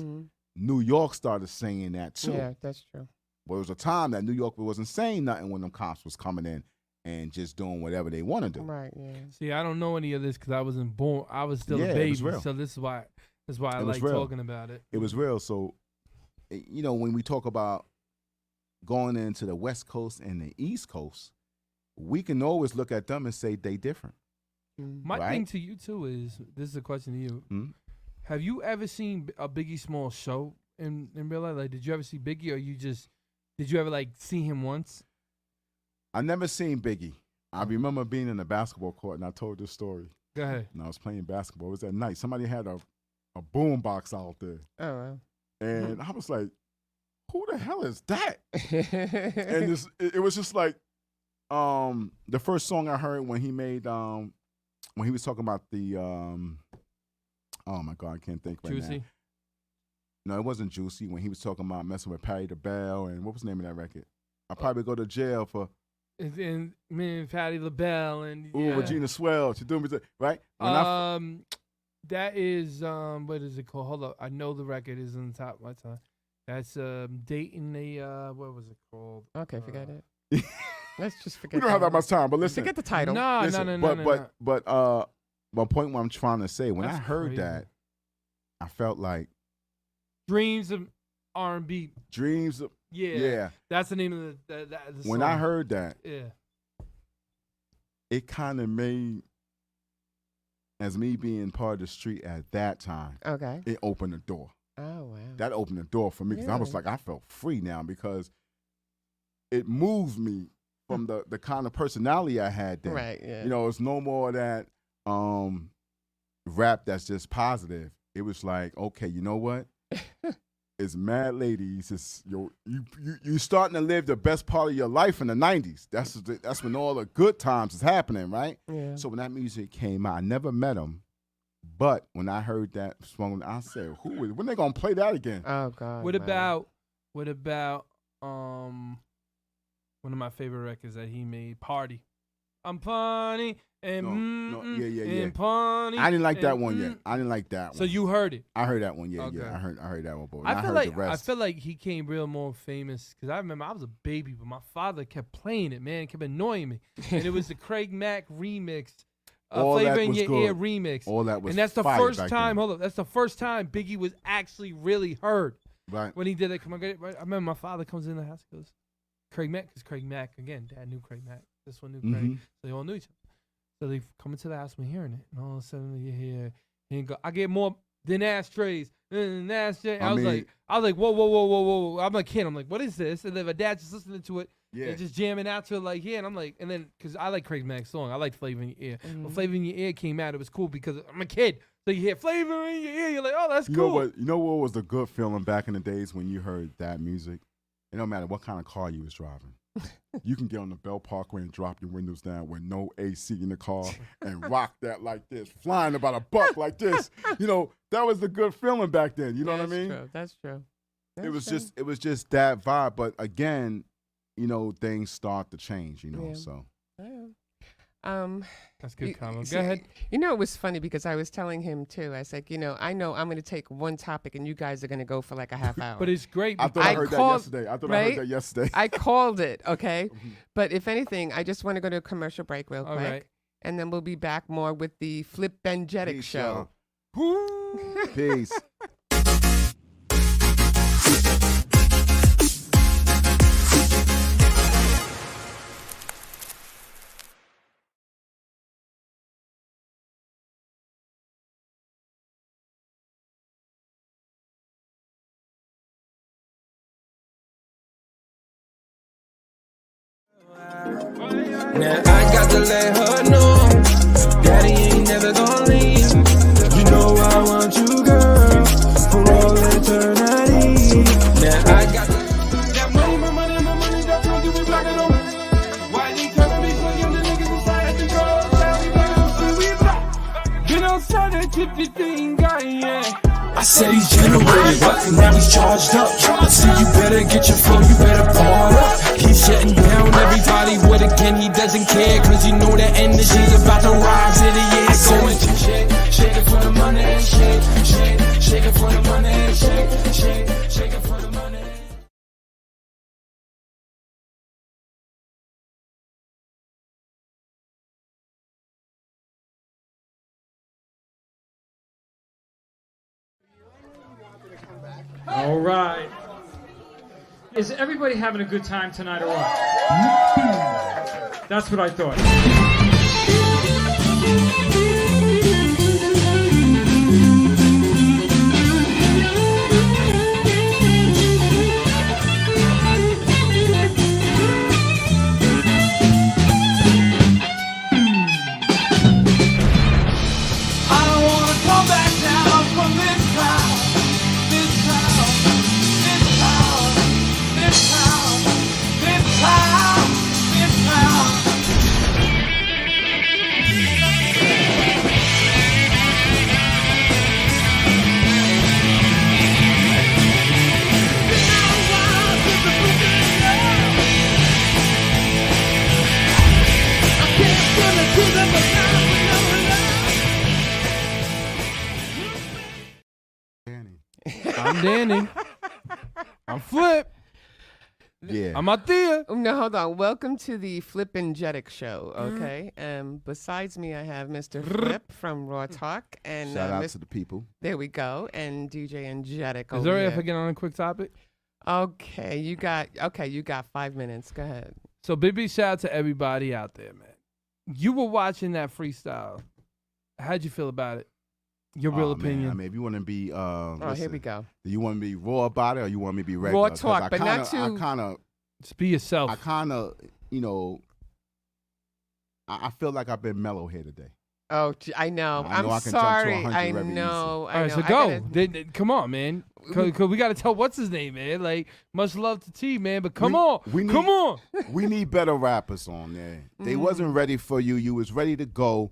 New York started saying that too. Yeah, that's true. But it was a time that New York wasn't saying nothing when them cops was coming in and just doing whatever they want to do. Right, yeah. See, I don't know any of this because I wasn't born. I was still a baby, so this is why I like talking about it. It was real. So, when we talk about going into the West Coast and the East Coast, we can always look at them and say they different. My thing to you too is, this is a question to you. Have you ever seen a Biggie Smalls show in real life? Like, did you ever see Biggie, or did you ever like see him once? I never seen Biggie. I remember being in the basketball court, and I told this story. Go ahead. And I was playing basketball. It was at night. Somebody had a boom box out there. Oh, wow. And I was like, who the hell is that? And it was just like the first song I heard when he made when he was talking about the oh my God, I can't think right Juicy? now. No, it wasn't Juicy. When he was talking about messing with Patty LaBelle, and what was the name of that record? I'll probably go to jail for. And me and Patty LaBelle and Regina Swell. She doing me right. That is what is it called? Hold up, I know the record is on the top of my tongue. That's dating a what was it called? Okay, forget it. Let's just forget. We don't have that much time, but listen. Forget the title. No. But my point, what I'm trying to say, when I heard crazy. that, I felt like Dreams of R&B. Dreams of That's the name of the when song. I heard that, Yeah. it kind of made, as me being part of the street at that time, Okay. it opened the door. Oh, wow. That opened the door for me because I was like, I felt free now because it moved me from the kind of personality I had then. Right, yeah. It's no more of that rap that's just positive. It was like, okay, you know what? It's mad ladies. It's you starting to live the best part of your life in the 90s. That's when all the good times is happening, right? Yeah. So when that music came out, I never met him, but when I heard that song, I said, when they gonna play that again? Oh God. What about one of my favorite records that he made, Party? I'm funny and yeah. and funny. I didn't like that and, one yet. I didn't like that one. So you heard it. I heard that one. Yeah, Okay. yeah. I heard that one. But I I feel heard like the rest. I feel like he came real more famous because I remember I was a baby, but my father kept playing it, man. It kept annoying me, and it was the Craig Mack remix, All that Flavor in was Your good. Ear remix. All that was And that's the fire first back time. then. Hold up, that's the first time Biggie was actually really heard Right. when he did it. Come on, get it right. I remember my father comes in the house, goes, Craig Mack, because Craig Mack again. Dad knew Craig Mack. This one knew Craig, Mhm. so they all knew each other. So they come into the house, we're hearing it, and all of a sudden you hear, and go, I get more than ashtrays, ashtrays. I was like, whoa. I'm a kid. I'm like, what is this? And then my dad just listening to it, Yeah. and just jamming out to it, like, yeah. And I'm like, and then because I like Craig Mack's song, I like Flavor in Your Ear. When Flavor in Your Ear came out, it was cool because I'm a kid. So you hear Flavor in Your Ear, you're like, oh, that's cool. You know what was the good feeling back in the days when you heard that music? It don't matter what kind of car you was driving. You can get on the Bell Parkway and drop your windows down with no AC in the car and rock that like this, flying about a buck like this. You know, that was the good feeling back then. You know what I mean? That's true. It was just that vibe. But again, you know, things start to change, you know, Yeah. so. That's good comment. see, Go ahead. You know, it was funny because I was telling him too. I said, I know I'm going to take one topic and you guys are going to go for like a half hour. But it's great. I thought I heard right? that yesterday. I called it, okay? But if anything, I just want to go to a commercial break real All quick. right. And then we'll be back more with the Flip Enjetic Peace, show. y'all. Peace. Now I got to let her know Daddy ain't never gonna leave. You know I want you, girl, for all eternity. Now I got that money, my money, that's what you be blocking on. Why they telling me for you, the niggas inside the girl, been outside that 50 guy, yeah. I said he's generated, but now he's charged up. I said you better get your flow, you better part up. He's shutting down everybody with again, he doesn't care, cause you know that energy's about to rise in the air. Going shake it for the money, shake it for the money, shake it for the money. All right. Is everybody having a good time tonight or what? That's what I thought. I don't wanna come back down from this town, this town, this town, this town, this town, this town. I'm Danny. I'm Flip. Yeah. I'm Althea. No, hold on. Welcome to the Flip Enjetic show, okay? Besides me, I have Mr. Flip from Raw Talk. And Shout out to the people. there we go. And DJ Enjetic Is over there here. if I get on a quick topic? Okay, you got 5 minutes. Go ahead. So big shout out to everybody out there, man. You were watching that freestyle. How'd you feel about it? Your real opinion. Man, I mean, if you want to be, Here we go. Do you want me to be raw about it, or you want me to be regular? Raw 'Cause talk, I but kinda, not too. I kind of, Just be yourself. you know, I feel like I've been mellow here today. Oh, I know. I know I'm I can jump to sorry. 100 I very know. All right, so I go. gotta- Come on, man. Cause we got to tell what's his name, man. Like, much love to T, man. But come on. Come on. We need better rappers on there. They wasn't ready for you. You was ready to go.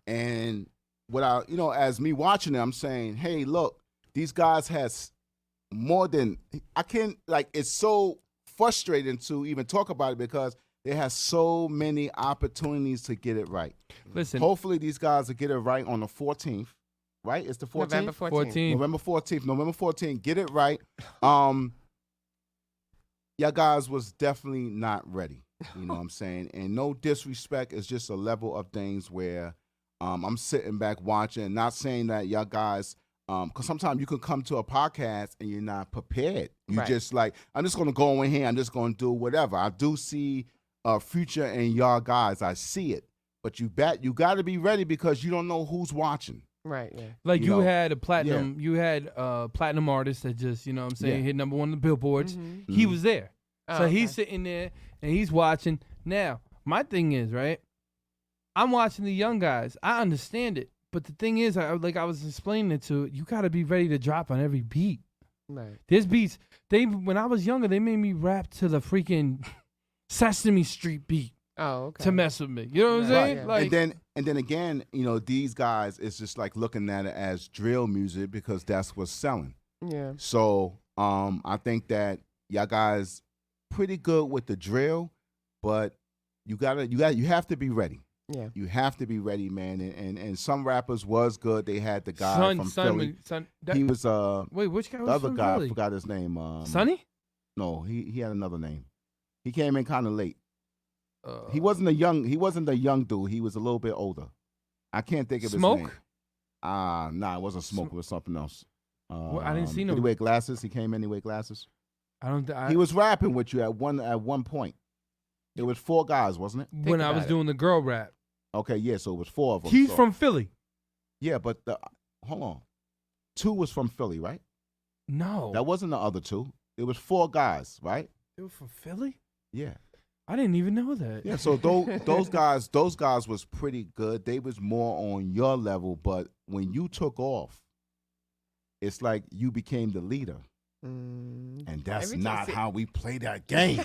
And as me watching it, I'm saying, hey, look, these guys has more than, it's so frustrating to even talk about it because They have so many opportunities to get it right. Listen, Hopefully these guys will get it right on the 14th. Right? It's the 14th? November 14th. November 14th. November 14th. Get it right. Y'all guys was definitely not ready. You know what I'm saying? And no disrespect. It's just a level of things where I'm sitting back watching, not saying that y'all guys, because sometimes you can come to a podcast and you're not prepared. You Right. just like, I'm just going to go in here. I'm just going to do whatever. I do see a future in y'all guys. I see it. But you got to be ready because you don't know who's watching. Right, yeah. like you you know, had a platinum, you had a platinum artist that just, you know what I'm saying, Yeah. hit number 1 on the billboards. Mm-hmm. He was there. Oh, So okay. he's sitting there and he's watching. Now, my thing is, right, I'm watching the young guys. I understand it. But the thing is, like I was explaining it to, you got to be ready to drop on every beat. Right. There's beats. When I was younger, they made me rap to the freaking Sesame Street beat Oh, okay. to mess with me. You know what I'm Right, saying? yeah. Like, And then again, you know, these guys, it's just like looking at it as drill music because that's what's selling. Yeah. So I think that y'all guys pretty good with the drill, but you have to be ready. Yeah. You have to be ready, man. And some rappers was good. They had the guy from Philly. He was wait, which guy was the other from guy. Philly? I forgot his name. Sonny? No, he had another name. He came in kind of late. Uh, He wasn't a young dude. He was a little bit older. I can't think of his name. Smoke? Nah, it wasn't Smoke. It was something else. I didn't see Did no. he wear glasses? He came in. He wear glasses. I don't. I, He was rapping with you at one point. It was 4 guys, wasn't it? when I was about it. doing the girl rap. Okay, yeah. So it was 4 of them. He's So- from Philly. Yeah, but hold on. 2 was from Philly, right? No, That wasn't the other 2. It was 4 guys, right? they were from Philly. Yeah. I didn't even know that. Yeah, so those guys was pretty good. They was more on your level, but when you took off, it's like you became the leader. And that's Every time not I see- how we play that game.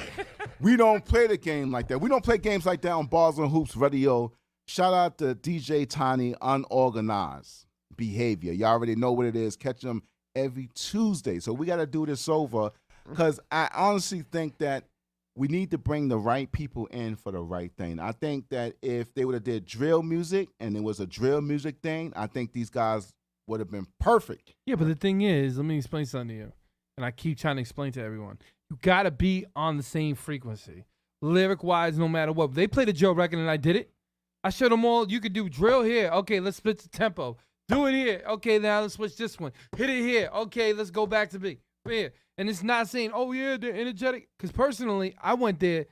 We don't play the game like that. We don't play games like that on Bars and Hoops Radio. Shout out to DJ Tiny, Unorganized Behavior. Y'all already know what it is. Catch them every Tuesday. So we got to do this over because I honestly think that we need to bring the right people in for the right thing. I think that if they would have did drill music and it was a drill music thing, I think these guys would have been perfect. Yeah, but the thing is, let me explain something to you. And I keep trying to explain to everyone. You got to be on the same frequency. Lyric-wise, no matter what. They played a Joe record and I did it. I showed them all, you could do drill here. Okay, let's split the tempo. Do it here. Okay, now let's switch this one. Hit it here. Okay, let's go back to B. Here. And it's not saying, oh, yeah, they're energetic. Because personally, I went there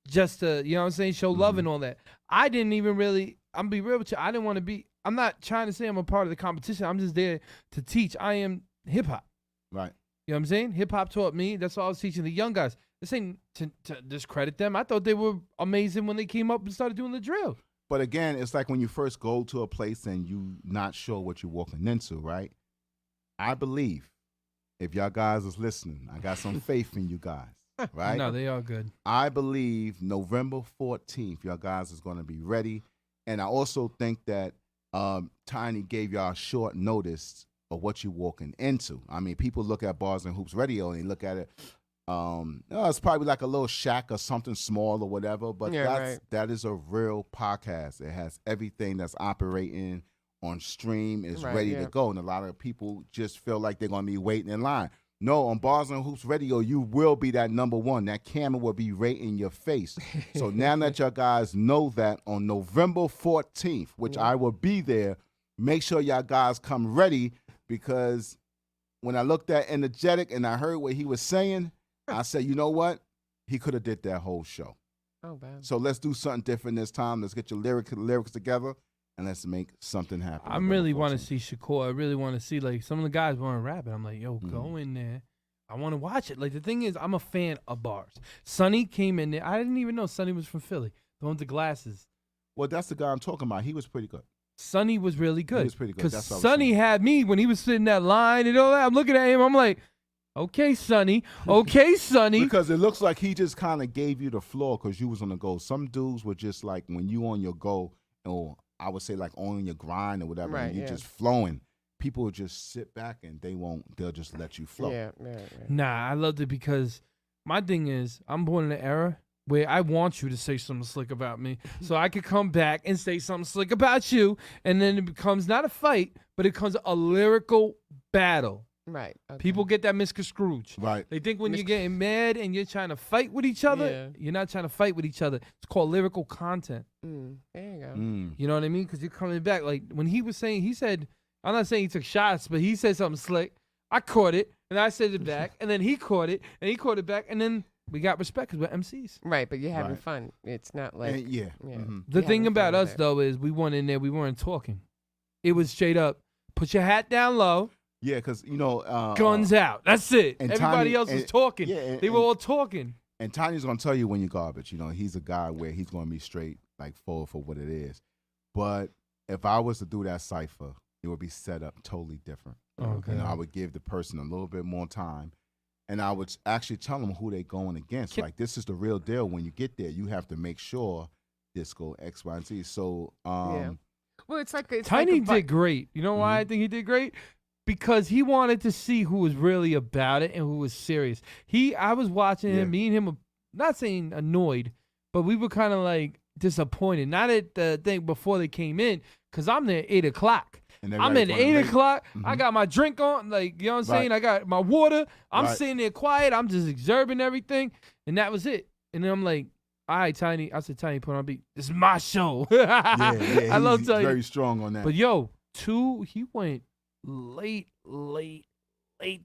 just to, you know what I'm saying, show love and all that. I didn't even really, I'm be real with you, I didn't want to be, I'm not trying to say I'm a part of the competition. I'm just there to teach. I am hip-hop. Right. You know what I'm saying? Hip-hop taught me. That's all I was teaching the young guys. This ain't to discredit them. I thought they were amazing when they came up and started doing the drill. But again, it's like when you first go to a place and you not sure what you're walking into, right? I believe if y'all guys is listening, I got some faith in you guys, right? No, they are good. I believe November 14th, y'all guys is going to be ready. And I also think that Tiny gave y'all short notice of what you're walking into. I mean, people look at Bars and Hoops Radio and they look at it, it's probably like a little shack or something small or whatever, but Yeah, that is a real podcast. It has everything that's operating on stream, is Right, ready yeah. to go. And a lot of people just feel like they're going to be waiting in line. No, on Bars and Hoops Radio, you will be that number one. That camera will be right in your face. So now that y'all guys know that on November 14th, which I will be there, make sure y'all guys come ready because when I looked at Enjetic and I heard what he was saying, I said, you know what? He could have did that whole show. Oh, bad. So let's do something different this time. Let's get your lyrics together and let's make something happen. I really want to see Shakur. I really want to see, like, some of the guys want to rap it. I'm like, yo, go in there. I want to watch it. Like, the thing is, I'm a fan of Bars. Sonny came in there. I didn't even know Sonny was from Philly. The one with the glasses. Well, that's the guy I'm talking about. He was pretty good. Sonny was really good. He was pretty good. Because That's what I was Sonny saying. had me when he was sitting in that line and all that. I'm looking at him. I'm like, okay, Sonny. Okay, Sonny. Because it looks like he just kind of gave you the floor because you was on the go. Some dudes were just like when you on your go, or I would say like on your grind or whatever, Right, and you yeah. just flowing. People will just sit back and they'll just let you flow. Yeah. Nah, I loved it because my thing is, I'm born in an era where I want you to say something slick about me, so I could come back and say something slick about you, and then it becomes not a fight, but it becomes a lyrical battle. Right. Okay. People get that misconstrued. Right. They think when you're getting mad and you're trying to fight with each other, Yeah. you're not trying to fight with each other. It's called lyrical content. There you go. You know what I mean? Because you're coming back. Like when he was saying, he said, I'm not saying he took shots, but he said something slick. I caught it, and I said it back, and then he caught it, and he caught it back, and then we got respect because we're MCs. Right, but you're having Right. fun. It's not like And yeah. yeah. Mhm. The You're thing having about fun us, with it. though, is we went in there, we weren't talking. It was straight up, put your hat down low, Yeah, because guns out. That's it. and Everybody Tiny- else was and- talking. yeah, They were all talking. And Tiny's gonna tell you when you're garbage. You know, he's a guy where he's gonna be straight, like forward for what it is. But if I was to do that cipher, it would be set up totally different. Okay. And I would give the person a little bit more time, and I would actually tell them who they're going against. Like, this is the real deal. When you get there, you have to make sure this go X, Y, and Z. So, Yeah. Well, it's like Tiny like a did great. You know why I think he did great? Because he wanted to see who was really about it and who was serious. I was watching Yeah. him, me and him, not saying annoyed, but we were kind of like disappointed. Not at the thing before they came in, because I'm there at 8 o'clock. and they're I'm ready at for the 8 late. o'clock. I Mhm. got my drink on, like, you know what I'm Right. saying? I got my water. I'm Right. sitting there quiet. I'm just observing everything. And that was it. And then I'm like, all right, Tiny. I said, Tiny, put on a beat. This is my show. Yeah, I love he's Tiny. very strong on that. But yo, he went late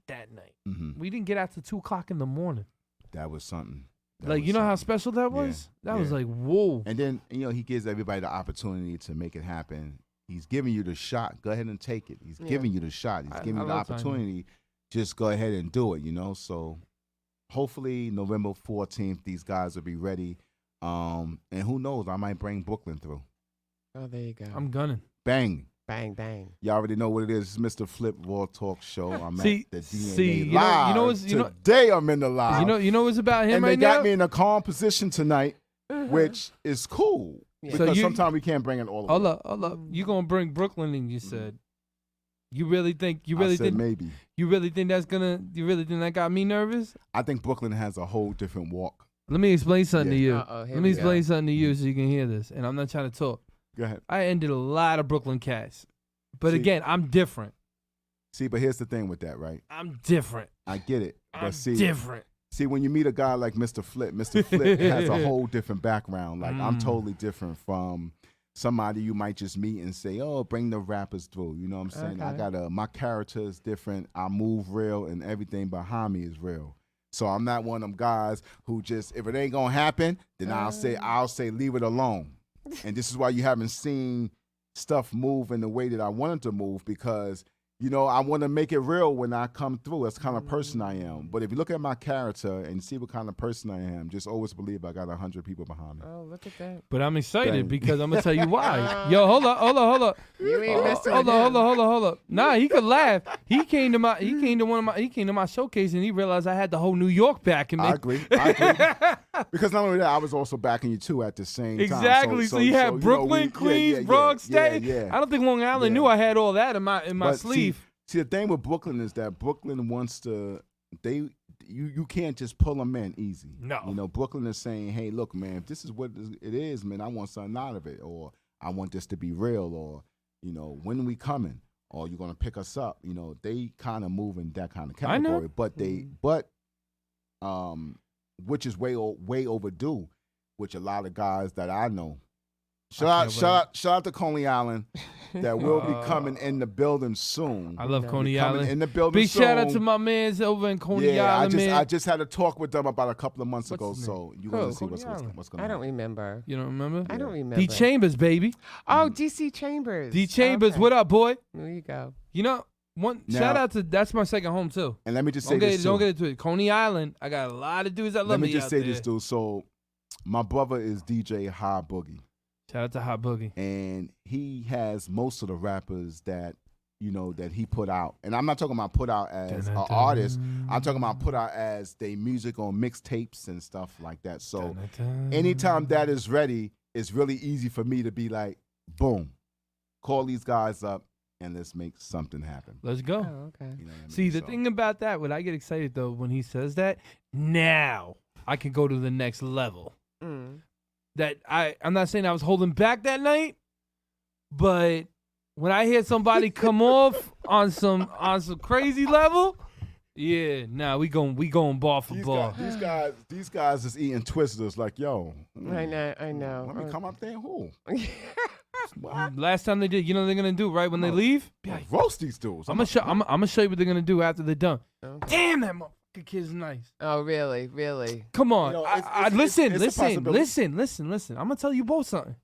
that night. Mhm. We didn't get out to 2 o'clock in the morning. That was something. That Like, was you know how something. special that Yeah, was? That was yeah. like, whoa. And then, he gives everybody the opportunity to make it happen. He's giving you the shot. Go ahead and take it. He's giving you the shot. He's giving I you the love Tiny. opportunity. Just go ahead and do it, So hopefully November 14th, these guys will be ready. And who knows? I might bring Brooklyn through. Oh, there you go. I'm gunning. Bang. Bang bang. Y'all already know what it is. It's Mr. Flip Raw Talk Show. I'm See- at the see, DNA you know- live. you know what's- you know- Today I'm in the live. You know what's about him and right they got now? me in a calm position tonight, which is cool. Yeah. So Because you- sometimes we can't bring it all the way. Hold up. You gonna bring Brooklyn in, you said. You really think I said maybe. you really think that got me nervous? I think Brooklyn has a whole different walk. Let me explain something to you. Uh-oh, here Let me we go. explain something to you so you can hear this. And I'm not trying to talk. Go ahead. I ended a lot of Brooklyn cats. But See- again, I'm different. See, but here's the thing with that, right? I'm different. I get it. I'm But see, different. when you meet a guy like Mr. Flip has a whole different background. Like, I'm totally different from somebody you might just meet and say, oh, bring the rappers through. You know what I'm saying? I Okay. got my character is different. I move real, and everything behind me is real. So I'm not one of them guys who just, if it ain't gonna happen, then I'll say leave it alone. And this is why you haven't seen stuff move in the way that I wanted to move, because I want to make it real when I come through. That's the kind of person I am. But if you look at my character and see what kind of person I am, just always believe I got 100 people behind me. Oh, look at that. But I'm excited Dang. because I'm gonna tell you why. Yo, hold up. You ain't messing Hold with him. up. Nah, he could laugh. He came to my showcase and he realized I had the whole New York backing me. I agree. Because not only that, I was also backing you too at the same time. Exactly. So you had Brooklyn, Queens, Bronx, Staten. Yeah. I don't think Long Island Yeah. knew I had all that in my But sleeve. See, the thing with Brooklyn is that Brooklyn wants to. You can't just pull them in easy. No. Brooklyn is saying, hey, look, man, if this is what it is, man, I want something out of it, or I want this to be real, or when we coming, or you're gonna pick us up. They kind of move in that kind of I know. category, which is way overdue, which a lot of guys that I know. Shout out to Coney Island that will be coming in the building soon. I love Coney Be coming Island. in the building Big soon. shout out to my mans over in Coney Island, man. I just had a talk with them about a couple of months What's ago, his so name? you're going Who? to see Coney Island. what's going I on. don't remember. You don't remember? I don't remember. D Chambers, baby. Oh, DC Chambers. D Chambers, Okay. what up, boy? There you go. One Now- shout out to that's my second home too. And let me just say Don't this, get too. into it. Coney Island, I got a lot of dudes that love Let me me just out say there. this, dude. So my brother is DJ High Boogie, Shout out to Hot Boogie. and he has most of the rappers that he put out. And I'm not talking about put out as an artist. I'm talking about put out as they music on mixtapes and stuff like that. So anytime that is ready, it's really easy for me to be like, boom, call these guys up and let's make something happen. Let's go. Oh, okay. You know what I mean? See, the So- thing about that, when I get excited though, when he says that, now I can go to the next level. that I'm not saying I was holding back that night, but when I hear somebody come off on some crazy level, yeah, nah, we going ball for ball. These guys is eating Twizzlers like, yo. I know. Let me come up there and who? Last time they did, you know what they're gonna do right when they leave? Be like, roast these dudes. I'm gonna show you what they're gonna do after they're done. Oh. Damn, that motherfucking kid's nice. Oh, really? Really? Come on, You know, listen. it's a possibility. I'm gonna tell you both something.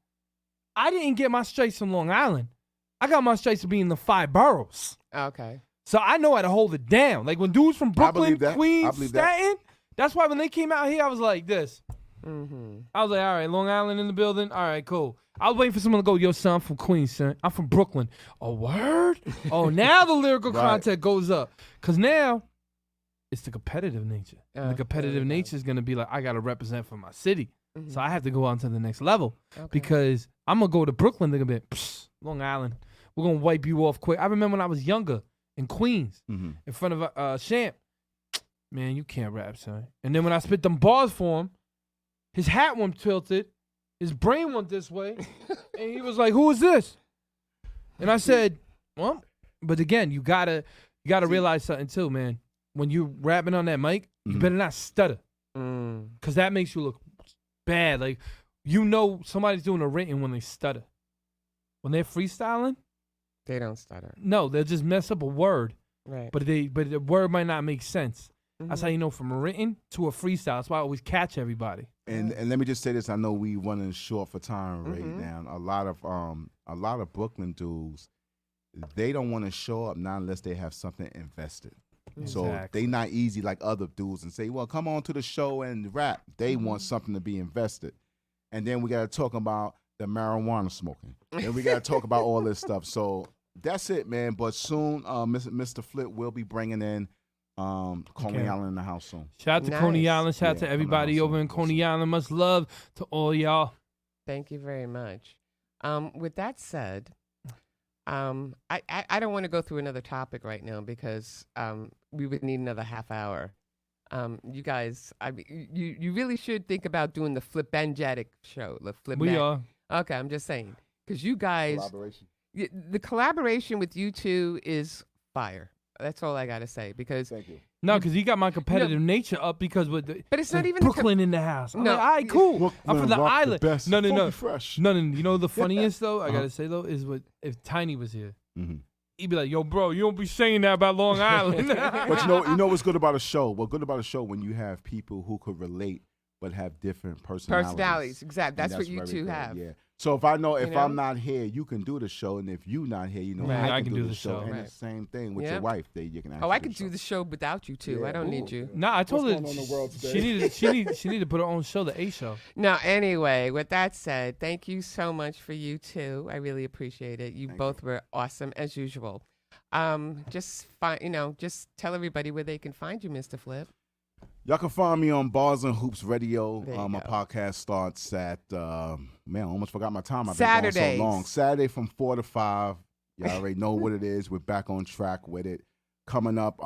I didn't get my stripes from Long Island. I got my stripes from being in the 5 boroughs. Okay. So I know how to hold it down. Like when dudes from Brooklyn, I Queens, believe Staten, that's why when they came out here, I was like this. Mm-hmm. I was like, all right, Long Island in the building. All right, cool. I was waiting for someone to go, yo, son, I'm from Queens, son. I'm from Brooklyn. A word? Oh, now the lyrical content goes up. Because now it's the competitive nature. And the competitive nature is going to be like, I got to represent for my city. Mm-hmm. So I have to go on to the next level. Okay. Because I'm going to go to Brooklyn. They're going to be, psst, Long Island. We're going to wipe you off quick. I remember when I was younger in Queens, in front of Champ. Man, you can't rap, son. And then when I spit them bars for him, his hat went tilted, his brain went this way, and he was like, "Who is this?" And I said, "Well," but again, you gotta realize something too, man. When you rapping on that mic, you better not stutter, cause that makes you look bad. Like you know somebody's doing a written when they stutter. When they're freestyling, they don't stutter. No, they'll just mess up a word. Right. But the word might not make sense. That's how you know from a written to a freestyle. That's why I always catch everybody. And let me just say this: I know we running short for time right now. A lot of Brooklyn dudes, they don't want to show up not unless they have something invested. Exactly. So they not easy like other dudes and say, "Well, come on to the show and rap." They want something to be invested, and then we got to talk about the marijuana smoking. Then we got to talk about all this stuff. So that's it, man. But soon, Mr. Flip will be bringing in. Coney Island in the house soon. Shout out to Coney Island. Shout out to everybody over in Coney Island. Much love to all y'all. Thank you very much. With that said, I don't want to go through another topic right now because we would need another half hour. You guys, you really should think about doing the Enjetic show. The Flip. We are. Okay, I'm just saying because you guys, the collaboration with you two is fire. That's all I gotta say because thank you. No, because he got my competitive nature up because with the but it's not even Brooklyn in the house. I'm no, like, all right, cool. Brooklyn I'm from the island. The No. Fresh. No. You know the funniest though, I gotta say though, is if Tiny was here, he'd be like, "Yo, bro, you don't be saying that about Long Island." But you know what's good about a show? What's good about a show when you have people who could relate but have different personalities. Exactly. That's what you two have. Yeah. So if I'm not here, you can do the show, and if you're not here, you know I can do the show. And the same thing with your wife. You can. I can do the show without you too. Yeah. I don't need you. Nah, I told her going on in the world today? she need to put her own show, the A Show. Now, anyway, with that said, thank you so much for you two. I really appreciate it. You both were awesome as usual. Just tell everybody where they can find you, Mr. Flip. Y'all can find me on Bars and Hoops Radio. My podcast starts at I almost forgot my time. I've been going so long. Saturday from 4 to 5. Y'all already know what it is. We're back on track with it. Coming up,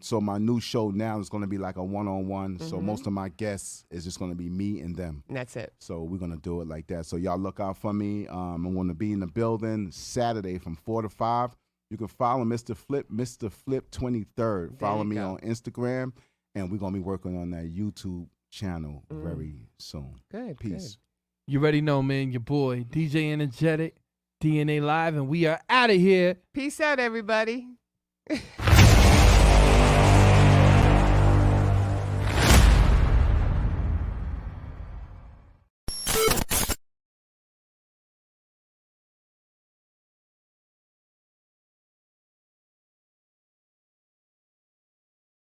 so my new show now is going to be like a one-on-one. So most of my guests is just going to be me and them. And that's it. So we're going to do it like that. So y'all look out for me. I'm going to be in the building Saturday from 4 to 5. You can follow Mr. Flip 23rd. Follow me on Instagram. And we're going to be working on that YouTube channel very soon. Good. Peace. You already know, man, your boy, DJ Enjetic, DAlive, and we are out of here. Peace out, everybody.